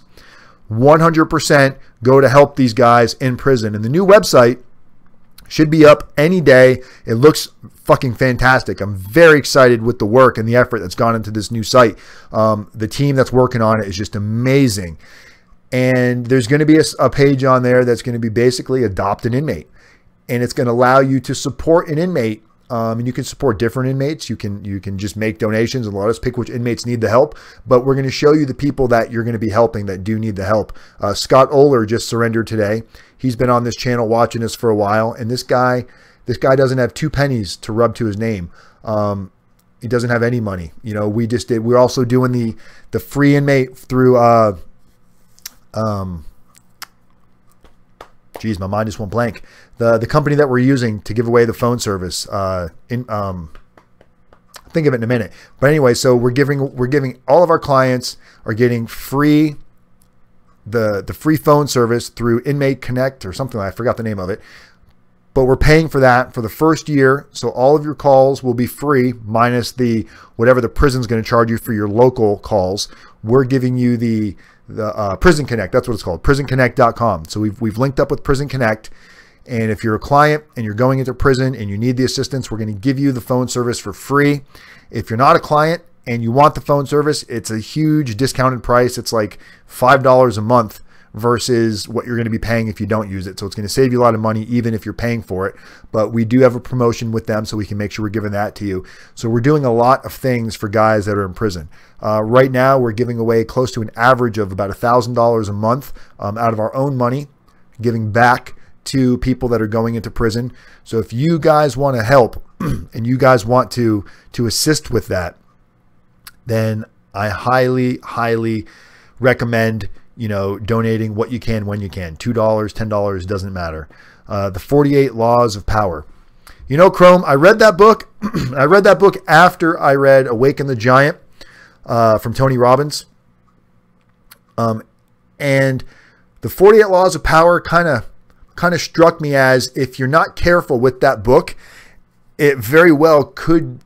100% go to help these guys in prison. And the new website should be up any day. It looks fucking fantastic. I'm very excited with the work and the effort that's gone into this new site. The team that's working on it is just amazing. And there's going to be a page on there that's going to be basically adopt an inmate. And it's going to allow you to support an inmate. And you can support different inmates. You can just make donations and let us pick which inmates need the help. But we're going to show you the people that you're going to be helping that do need the help. Scott Oler just surrendered today. He's been on this channel watching us for a while. And this guy doesn't have 2 pennies to rub to his name. He doesn't have any money. You know, we're also doing the free inmate through, geez, my mind just went blank. The company that we're using to give away the phone service. Think of it in a minute. But anyway, so we're giving all of our clients are getting free the free phone service through Inmate Connect or something. I forgot the name of it. But we're paying for that for the first year. So all of your calls will be free minus the whatever the prison's going to charge you for your local calls. We're giving you the Prison Connect. That's what it's called. PrisonConnect.com. So we've linked up with Prison Connect. And if you're a client and you're going into prison and you need the assistance, we're going to give you the phone service for free. If you're not a client and you want the phone service, it's a huge discounted price. It's like $5 a month versus what you're going to be paying if you don't use it. So it's going to save you a lot of money even if you're paying for it. But we do have a promotion with them so we can make sure we're giving that to you. So we're doing a lot of things for guys that are in prison. Right now, we're giving away close to an average of about $1,000 a month out of our own money, giving back to people that are going into prison. So if you guys want to help and you guys want to assist with that, then I highly, highly recommend, you know, donating what you can when you can. $2, $10, doesn't matter. The 48 Laws of Power. You know, Chrome, I read that book. I read that book after I read Awaken the Giant from Tony Robbins. And the 48 Laws of Power kind of struck me as, if you're not careful with that book, it very well could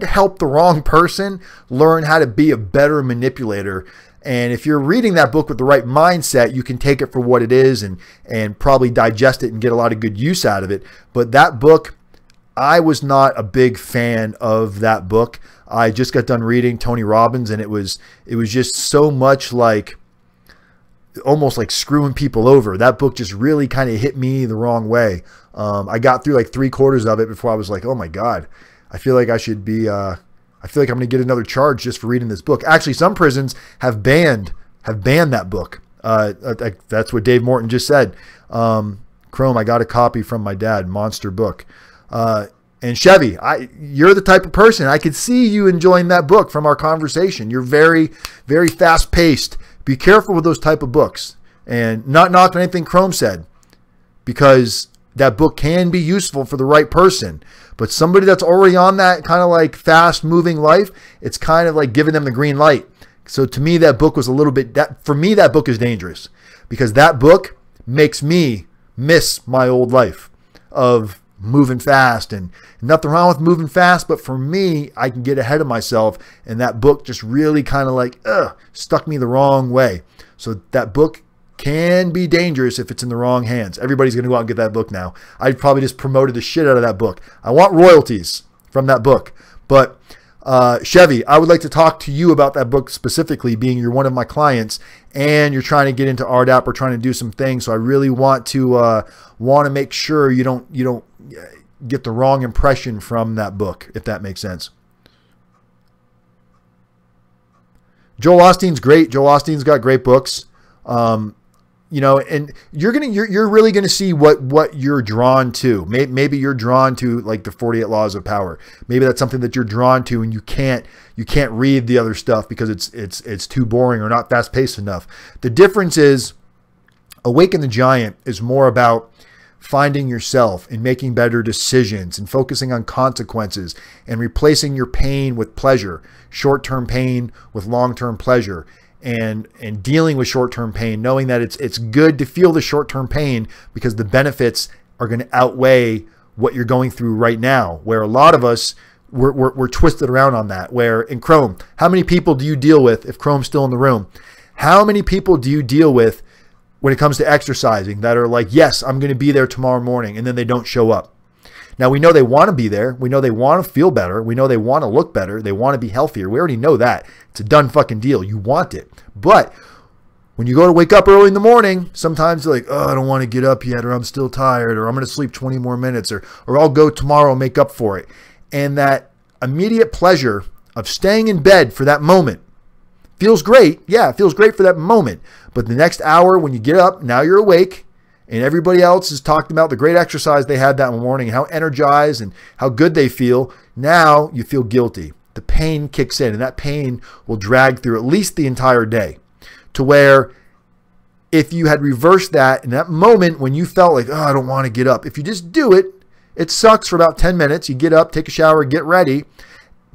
help the wrong person learn how to be a better manipulator. And if you're reading that book with the right mindset, you can take it for what it is and probably digest it and get a lot of good use out of it. But that book, I was not a big fan of that book. I just got done reading Tony Robbins, and it was just so much like, almost like screwing people over. That book just really kind of hit me the wrong way. I got through like 3/4 of it before I was like, oh my God, I feel like I should be, I feel like I'm going to get another charge just for reading this book. Actually, some prisons have banned that book. That's what Dave Morton just said. Chrome, I got a copy from my dad, monster book. And Chevy, you're the type of person, I could see you enjoying that book from our conversation. You're very, very fast paced. Be careful with those type of books, and not knocking anything Chrome said, because that book can be useful for the right person. But somebody that's already on that kind of like fast moving life, it's kind of like giving them the green light. So to me, that book was a little bit, for me, that book is dangerous, because that book makes me miss my old life of moving fast. And nothing wrong with moving fast, but for me, I can get ahead of myself, and that book just really kind of like stuck me the wrong way. So that book can be dangerous if it's in the wrong hands. Everybody's going to go out and get that book now. I probably just promoted the shit out of that book. I want royalties from that book. But Chevy, I would like to talk to you about that book specifically, being you're one of my clients and you're trying to get into RDAP or trying to do some things. So I really want to make sure you don't get the wrong impression from that book, if that makes sense. Joel Osteen's great. Joel Osteen's got great books. You know, and you're really gonna see what you're drawn to. Maybe you're drawn to like the 48 Laws of Power. Maybe that's something that you're drawn to, and you can't read the other stuff because it's too boring or not fast paced enough. The difference is, Awaken the Giant is more about finding yourself and making better decisions and focusing on consequences and replacing your pain with pleasure, short-term pain with long-term pleasure. And dealing with short-term pain, knowing that it's good to feel the short-term pain because the benefits are going to outweigh what you're going through right now. Where a lot of us, we're twisted around on that. Where in Chrome, how many people do you deal with, if Chrome's still in the room, how many people do you deal with when it comes to exercising that are like, yes, I'm going to be there tomorrow morning, and then they don't show up? Now, we know they want to be there. We know they want to feel better. We know they want to look better. They want to be healthier. We already know that. It's a done fucking deal. You want it. But when you go to wake up early in the morning, sometimes you're like, oh, I don't want to get up yet, or I'm still tired, or I'm going to sleep 20 more minutes, or I'll go tomorrow and make up for it. And that immediate pleasure of staying in bed for that moment feels great. Yeah, it feels great for that moment. But the next hour when you get up, now you're awake, and everybody else is talking about the great exercise they had that morning and how energized and how good they feel. Now you feel guilty. The pain kicks in, and that pain will drag through at least the entire day, to where if you had reversed that in that moment when you felt like, oh, I don't want to get up, if you just do it, it sucks for about 10 minutes. You get up, take a shower, get ready.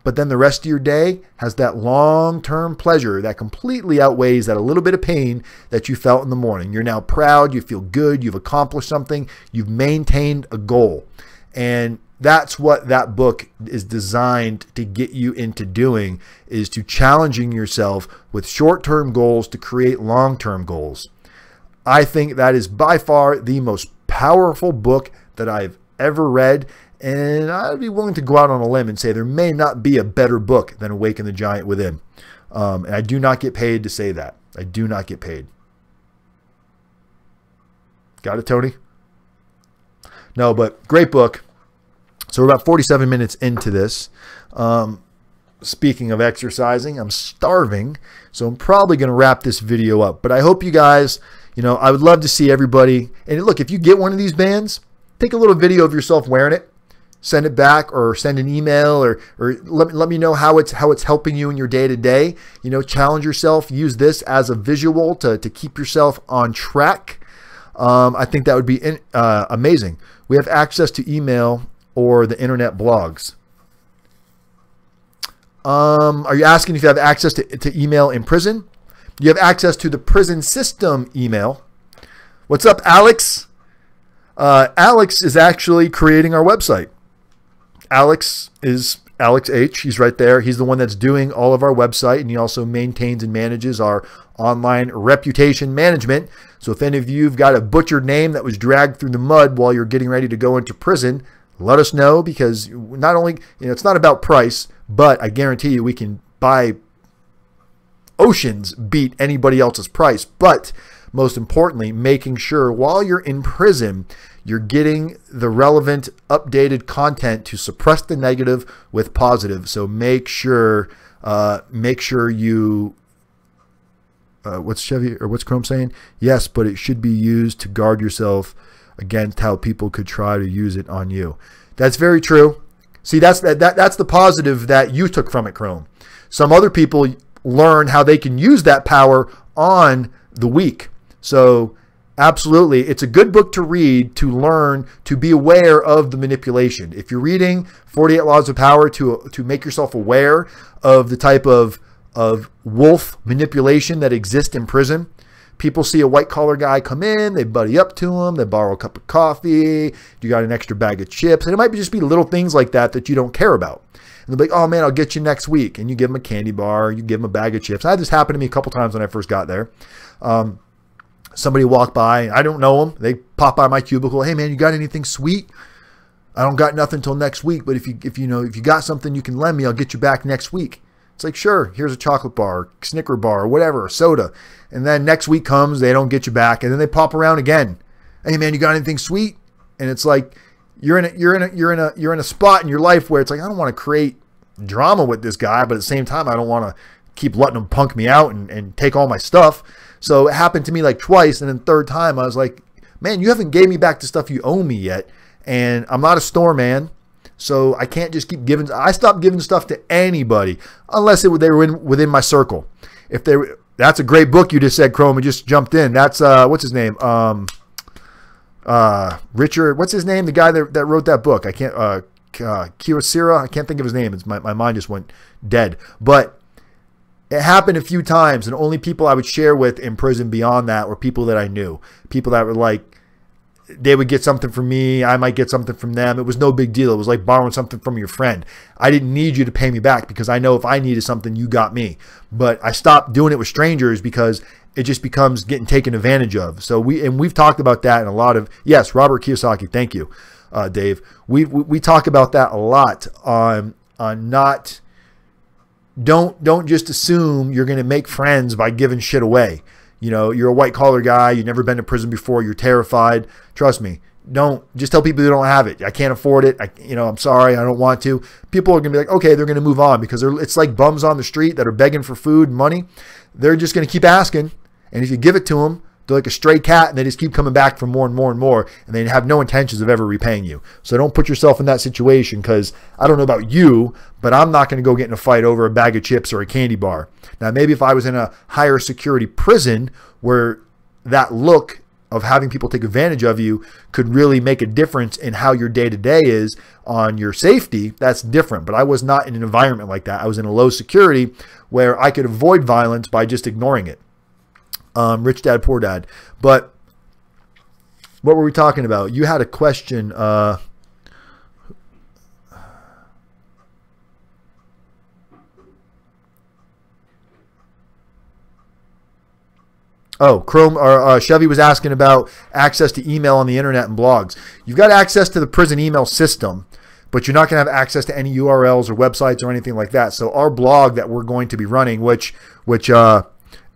But then the rest of your day has that long-term pleasure that completely outweighs that a little bit of pain that you felt in the morning. You're now proud. You feel good. You've accomplished something. You've maintained a goal. And that's what that book is designed to get you into doing, is to challenging yourself with short-term goals to create long-term goals. I think that is by far the most powerful book that I've ever read. And I'd be willing to go out on a limb and say there may not be a better book than Awaken the Giant Within. And I do not get paid to say that. I do not get paid. Got it, Tony? No, but great book. So we're about 47 minutes into this. Speaking of exercising, I'm starving. So I'm probably going to wrap this video up. But I hope you guys, I would love to see everybody. And look, if you get one of these bands, take a little video of yourself wearing it. Send it back, or send an email, or let me know how it's helping you in your day-to-day. Challenge yourself. Use this as a visual to keep yourself on track. I think that would be amazing. We have access to email or the internet blogs. Are you asking if you have access to email in prison? You have access to the prison system email. What's up, Alex? Alex is actually creating our website. Alex is Alex H. He's right there. He's the one that's doing all of our website, and he also maintains and manages our online reputation management. So if any of you've got a butchered name that was dragged through the mud while you're getting ready to go into prison, let us know, because not only, it's not about price, but I guarantee you we can buy oceans beat anybody else's price. But most importantly, making sure while you're in prison, you're getting the relevant, updated content to suppress the negative with positive. So make sure you, what's Chevy or what's Chrome saying? Yes, but it should be used to guard yourself against how people could try to use it on you. That's very true. See, that's the positive that you took from it, Chrome. Some other people learn how they can use that power on the weak. So absolutely, it's a good book to read, to learn, to be aware of the manipulation. If you're reading 48 Laws of Power to make yourself aware of the type of wolf manipulation that exists in prison, people see a white-collar guy come in, they buddy up to him, they borrow a cup of coffee, you got an extra bag of chips, and it might just be little things like that that you don't care about. And they'll be like, oh man, I'll get you next week. And you give them a candy bar, you give them a bag of chips. That just happened to me a couple times when I first got there. Somebody walked by, I don't know them. They pop by my cubicle. Hey man, you got anything sweet? I don't got nothing till next week, but if you got something you can lend me, I'll get you back next week. It's like, sure, here's a chocolate bar, Snicker bar, or whatever, a soda. And then next week comes, they don't get you back, and then they pop around again. Hey man, you got anything sweet? And it's like you're in a spot in your life where it's like, I don't want to create drama with this guy, but at the same time, I don't want to keep letting him punk me out and take all my stuff. So it happened to me like twice, and then third time I was like, man, you haven't gave me back the stuff you owe me yet, and I'm not a store man. So I can't just keep giving. I stopped giving stuff to anybody unless they were within my circle. That's a great book you just said, Chrome. We just jumped in. That's what's his name? Richard. What's his name? The guy that wrote that book. I can't. Kiyosera. I can't think of his name. My mind just went dead. But it happened a few times, and only people I would share with in prison beyond that were people that I knew. People that were like, they would get something from me, I might get something from them. It was no big deal. It was like borrowing something from your friend. I didn't need you to pay me back because I know if I needed something, you got me. But I stopped doing it with strangers because it just becomes getting taken advantage of. So we've talked about that in a lot of, yes, Robert Kiyosaki, thank you, Dave. We talk about that a lot on not, don't just assume you're going to make friends by giving shit away. You know, you're a white collar guy. You've never been to prison before. You're terrified. Trust me. Don't just tell people you don't have it. I can't afford it. I'm sorry. I don't want to. People are going to be like, okay, they're going to move on because it's like bums on the street that are begging for food and money. They're just going to keep asking. And if you give it to them, they're like a stray cat and they just keep coming back for more and more and more. And they have no intentions of ever repaying you. So don't put yourself in that situation because I don't know about you, but I'm not going to go get in a fight over a bag of chips or a candy bar. Now, maybe if I was in a higher security prison where that look of having people take advantage of you could really make a difference in how your day-to-day is on your safety, that's different. But I was not in an environment like that. I was in a low security where I could avoid violence by just ignoring it. Rich dad, poor dad. But what were we talking about? You had a question. Oh, Chrome or Chevy was asking about access to email on the internet and blogs. You've got access to the prison email system, but you're not going to have access to any URLs or websites or anything like that. So our blog that we're going to be running, which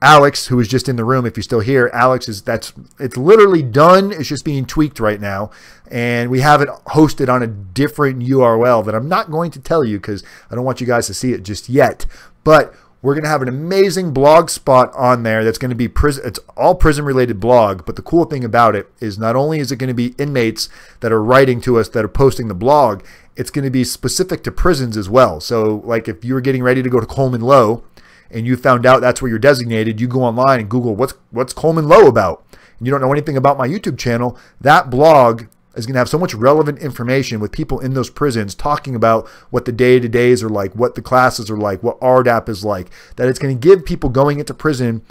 Alex, who is just in the room, if you're still here, Alex it's literally done. It's just being tweaked right now. And we have it hosted on a different URL that I'm not going to tell you because I don't want you guys to see it just yet. But we're going to have an amazing blog spot on there that's going to be prison. It's all prison related blog. But the cool thing about it is not only is it going to be inmates that are writing to us that are posting the blog, it's going to be specific to prisons as well. So like if you were getting ready to go to Coleman Low and you found out that's where you're designated, you go online and Google what's Coleman Low about. And you don't know anything about my YouTube channel, that blog is going to have so much relevant information with people in those prisons talking about what the day-to-days are like, what the classes are like, what RDAP is like, that it's going to give people going into prison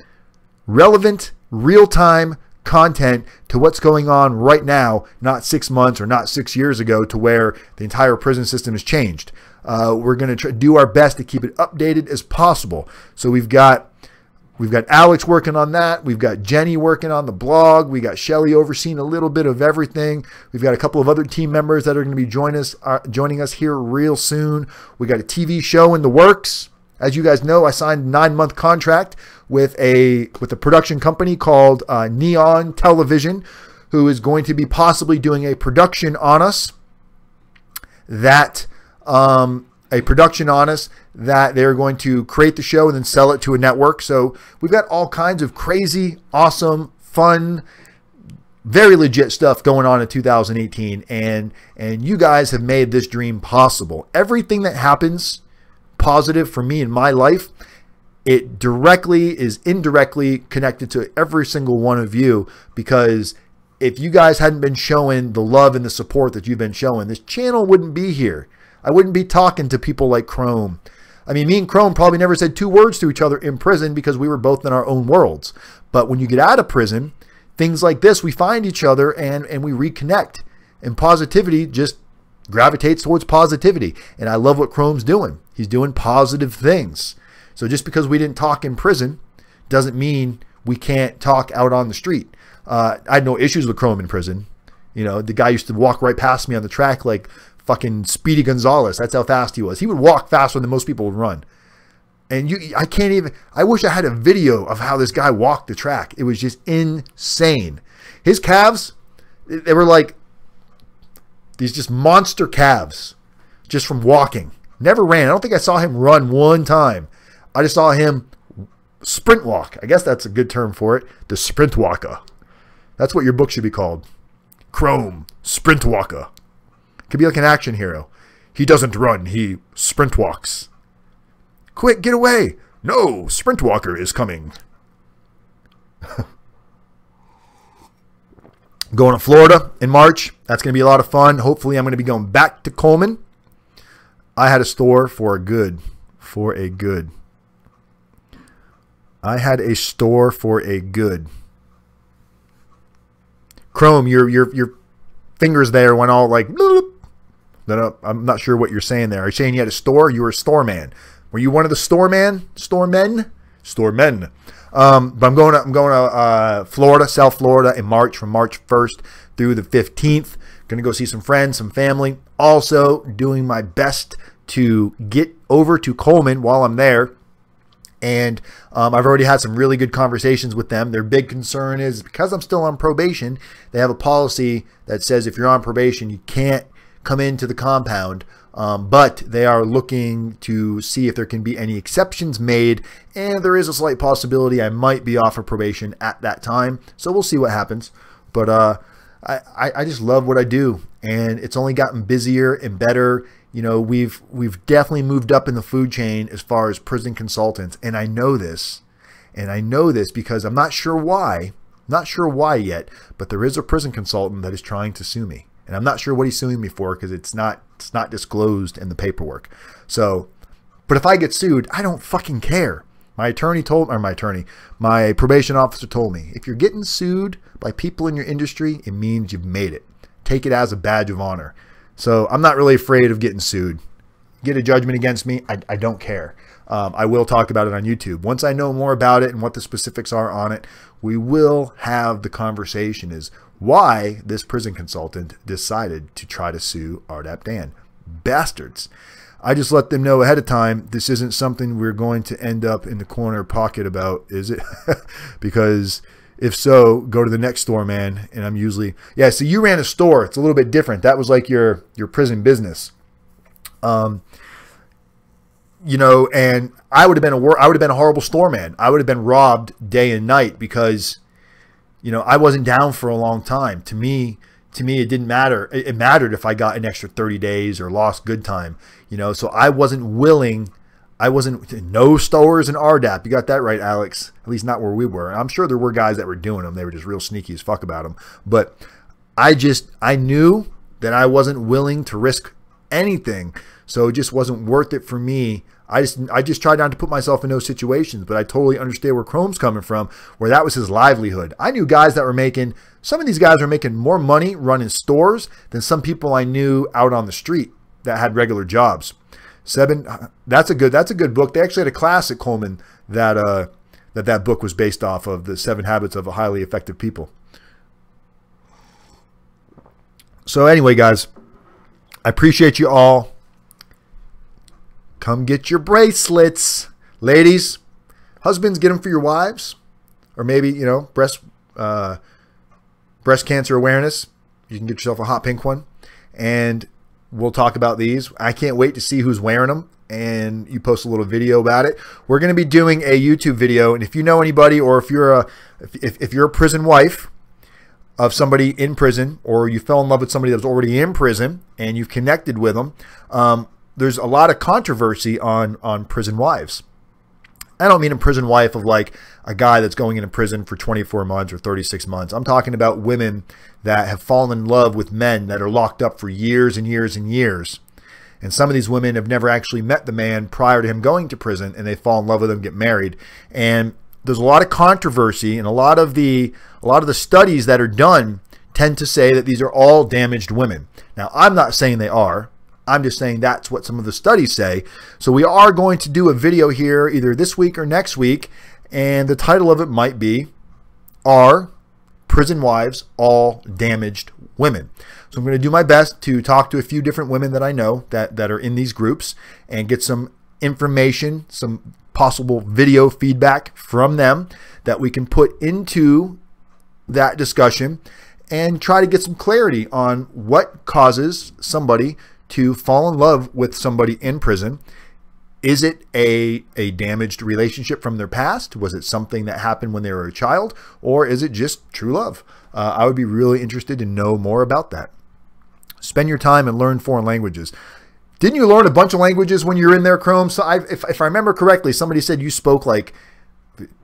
relevant, real-time content to what's going on right now, not 6 months or not 6 years ago to where the entire prison system has changed. We're going to do our best to keep it updated as possible. So we've got Alex working on that. We've got Jenny working on the blog. We got Shelly overseeing a little bit of everything. We've got a couple of other team members that are going to be joining us here real soon. We got a TV show in the works. As you guys know, I signed a 9-month contract with a production company called Neon Television, who is going to be possibly doing a production on us that they're going to create the show and then sell it to a network. So we've got all kinds of crazy, awesome, fun, very legit stuff going on in 2018. And you guys have made this dream possible. Everything that happens positive for me in my life, it directly is indirectly connected to every single one of you, because if you guys hadn't been showing the love and the support that you've been showing, this channel wouldn't be here. I wouldn't be talking to people like Chrome. I mean, me and Chrome probably never said 2 words to each other in prison because we were both in our own worlds. But when you get out of prison, things like this, we find each other and we reconnect. And positivity just gravitates towards positivity. And I love what Chrome's doing. He's doing positive things. So just because we didn't talk in prison doesn't mean we can't talk out on the street. I had no issues with Chrome in prison. You know, the guy used to walk right past me on the track like fucking Speedy Gonzalez. That's how fast he was. He would walk faster than most people would run. And I can't even, I wish I had a video of how this guy walked the track. It was just insane. His calves, they were like these just monster calves just from walking. Never ran. I don't think I saw him run one time. I just saw him sprint walk. I guess that's a good term for it. The sprint walker. That's what your book should be called. Chrome, sprint walker. Could be like an action hero. He doesn't run. He sprint walks. Quick, get away. No, sprint walker is coming. Going to Florida in March. That's going to be a lot of fun. Hopefully, I'm going to be going back to Coleman. I had a store for a good. I had a store for a good. Chrome, your fingers there went all like. No, I'm not sure what you're saying there. Are you saying you had a store? You were a store man. Were you one of the storemen? Storemen. But I'm going to Florida, South Florida in March, from March 1st through the 15th. Going to go see some friends, some family. Also doing my best to get over to Coleman while I'm there. And I've already had some really good conversations with them. Their big concern is because I'm still on probation, they have a policy that says if you're on probation, you can't come into the compound. But they are looking to see if there can be any exceptions made, and there is a slight possibility I might be off of probation at that time. So we'll see what happens. But I just love what I do, and it's only gotten busier and better. You know, we've definitely moved up in the food chain as far as prison consultants, and I know this, because I'm not sure why yet, but there is a prison consultant that is trying to sue me. And I'm not sure what he's suing me for because it's not disclosed in the paperwork. So, but if I get sued, I don't fucking care. My probation officer told me, if you're getting sued by people in your industry, it means you've made it. Take it as a badge of honor. So I'm not really afraid of getting sued. Get a judgment against me, I don't care. I will talk about it on YouTube. Once I know more about it and what the specifics are on it, we will have the conversation is why this prison consultant decided to try to sue RDAP Dan. Bastards. I just let them know ahead of time, this isn't something we're going to end up in the corner pocket about, is it? Because if so, go to the next store, man. And I'm usually, yeah, so you ran a store. It's a little bit different. That was like your prison business. You know, and I would have been a horrible store man. I would have been robbed day and night because, you know, I wasn't down for a long time. To me, it didn't matter. It mattered if I got an extra 30 days or lost good time, you know, so I wasn't willing. No stores in RDAP. You got that right, Alex. At least not where we were. I'm sure there were guys that were doing them. They were just real sneaky as fuck about them. But I knew that I wasn't willing to risk anything. So it just wasn't worth it for me. I just tried not to put myself in those situations, but I totally understand where Chrome's coming from, where that was his livelihood. I knew guys that were making, some of these guys were making more money running stores than some people I knew out on the street that had regular jobs. That's a good book. They actually had a class at Coleman that book was based off of, the 7 Habits of a Highly Effective People. So anyway, guys, I appreciate you all. Come get your bracelets. Ladies, husbands, get them for your wives. Or maybe, you know, breast cancer awareness. You can get yourself a hot pink one. And we'll talk about these. I can't wait to see who's wearing them. And you post a little video about it. We're going to be doing a YouTube video. And if you know anybody, or if you're a prison wife of somebody in prison, or you fell in love with somebody that was already in prison and you've connected with them, there's a lot of controversy on prison wives. I don't mean a prison wife of like a guy that's going into prison for 24 months or 36 months. I'm talking about women that have fallen in love with men that are locked up for years and years and years. And some of these women have never actually met the man prior to him going to prison, and they fall in love with him, get married. And there's a lot of controversy, and a lot of the studies that are done tend to say that these are all damaged women. Now, I'm not saying they are. I'm just saying that's what some of the studies say. So we are going to do a video here either this week or next week, and the title of it might be, Are prison wives all damaged women. So I'm going to do my best to talk to a few different women that I know that are in these groups and get some information, some possible video feedback from them that we can put into that discussion and try to get some clarity on what causes somebody to fall in love with somebody in prison. Is it a damaged relationship from their past? Was it something that happened when they were a child? Or is it just true love? I would be really interested to know more about that. Spend your time and learn foreign languages. Didn't you learn a bunch of languages when you were in there, Chrome? So if I remember correctly, somebody said you spoke like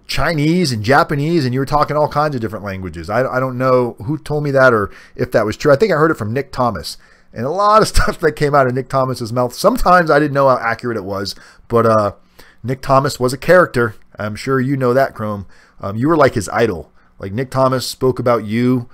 Chinese and Japanese and you were talking all kinds of different languages. I don't know who told me that or if that was true. I think I heard it from Nick Thomas. And a lot of stuff that came out of Nick Thomas's mouth, sometimes I didn't know how accurate it was, but Nick Thomas was a character. I'm sure you know that, Chrome. You were like his idol. Like Nick Thomas spoke about you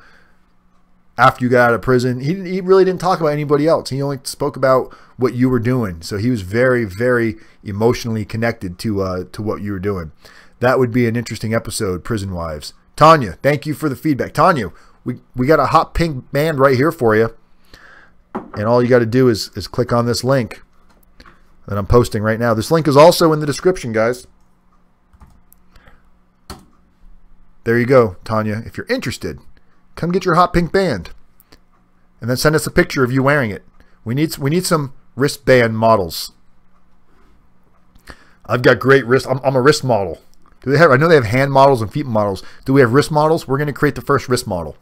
after you got out of prison. He really didn't talk about anybody else. He only spoke about what you were doing. So he was very, very emotionally connected to what you were doing. That would be an interesting episode, Prison Wives. Tanya, thank you for the feedback. Tanya, we got a hot pink band right here for you. And all you got to do is click on this link that I'm posting right now. This link is also in the description, guys. There you go, Tanya. If you're interested, come get your hot pink band. And then send us a picture of you wearing it. We need some wristband models. I've got great wrist. I'm a wrist model. Do they have? I know they have hand models and feet models. Do we have wrist models? We're going to create the first wrist model.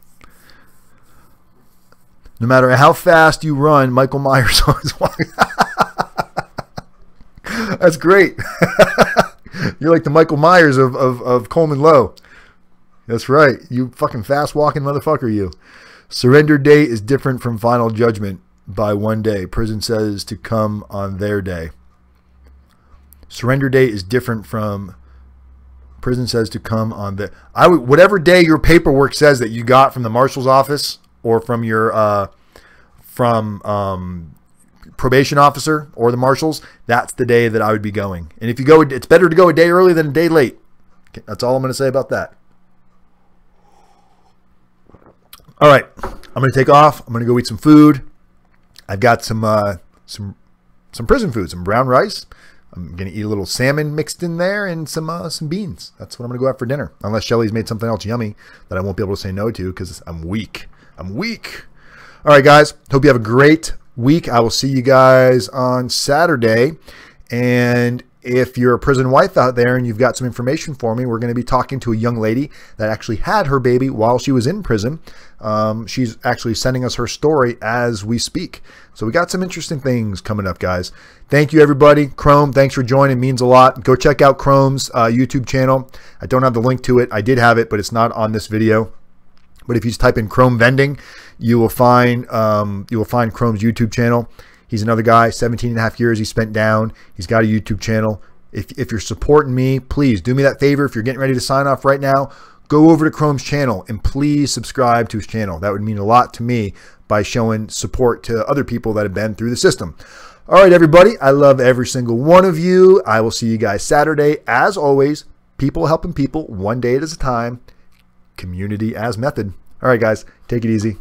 No matter how fast you run, Michael Myers always walking. That's great. You're like the Michael Myers of Coleman Low. That's right. You fucking fast walking motherfucker, you. Surrender date is different from final judgment by 1 day. Prison says to come on their day. Surrender date is different from prison says to come on the whatever day your paperwork says that you got from the marshal's office or from your probation officer or the marshals, that's the day that I would be going. And if you go, it's better to go a day early than a day late. That's all I'm going to say about that. All right, I'm going to take off. I'm going to go eat some food. I've got some prison food, some brown rice. I'm going to eat a little salmon mixed in there and some beans. That's what I'm going to go out for dinner. Unless Shelly's made something else yummy that I won't be able to say no to because I'm weak. I'm weak. All right, guys. Hope you have a great week. I will see you guys on Saturday. And if you're a prison wife out there and you've got some information for me, we're going to be talking to a young lady that actually had her baby while she was in prison. She's actually sending us her story as we speak. So we got some interesting things coming up, guys. Thank you, everybody. Chrome, thanks for joining. It means a lot. Go check out Chrome's YouTube channel. I don't have the link to it. I did have it, but it's not on this video. But if you just type in Chrome Vending, you will find Chrome's YouTube channel. He's another guy, 17 and a half years he spent down. He's got a YouTube channel. If you're supporting me, please do me that favor. If you're getting ready to sign off right now, go over to Chrome's channel and please subscribe to his channel. That would mean a lot to me by showing support to other people that have been through the system. All right, everybody. I love every single one of you. I will see you guys Saturday. As always, people helping people one day at a time. Community as method. All right, guys. Take it easy.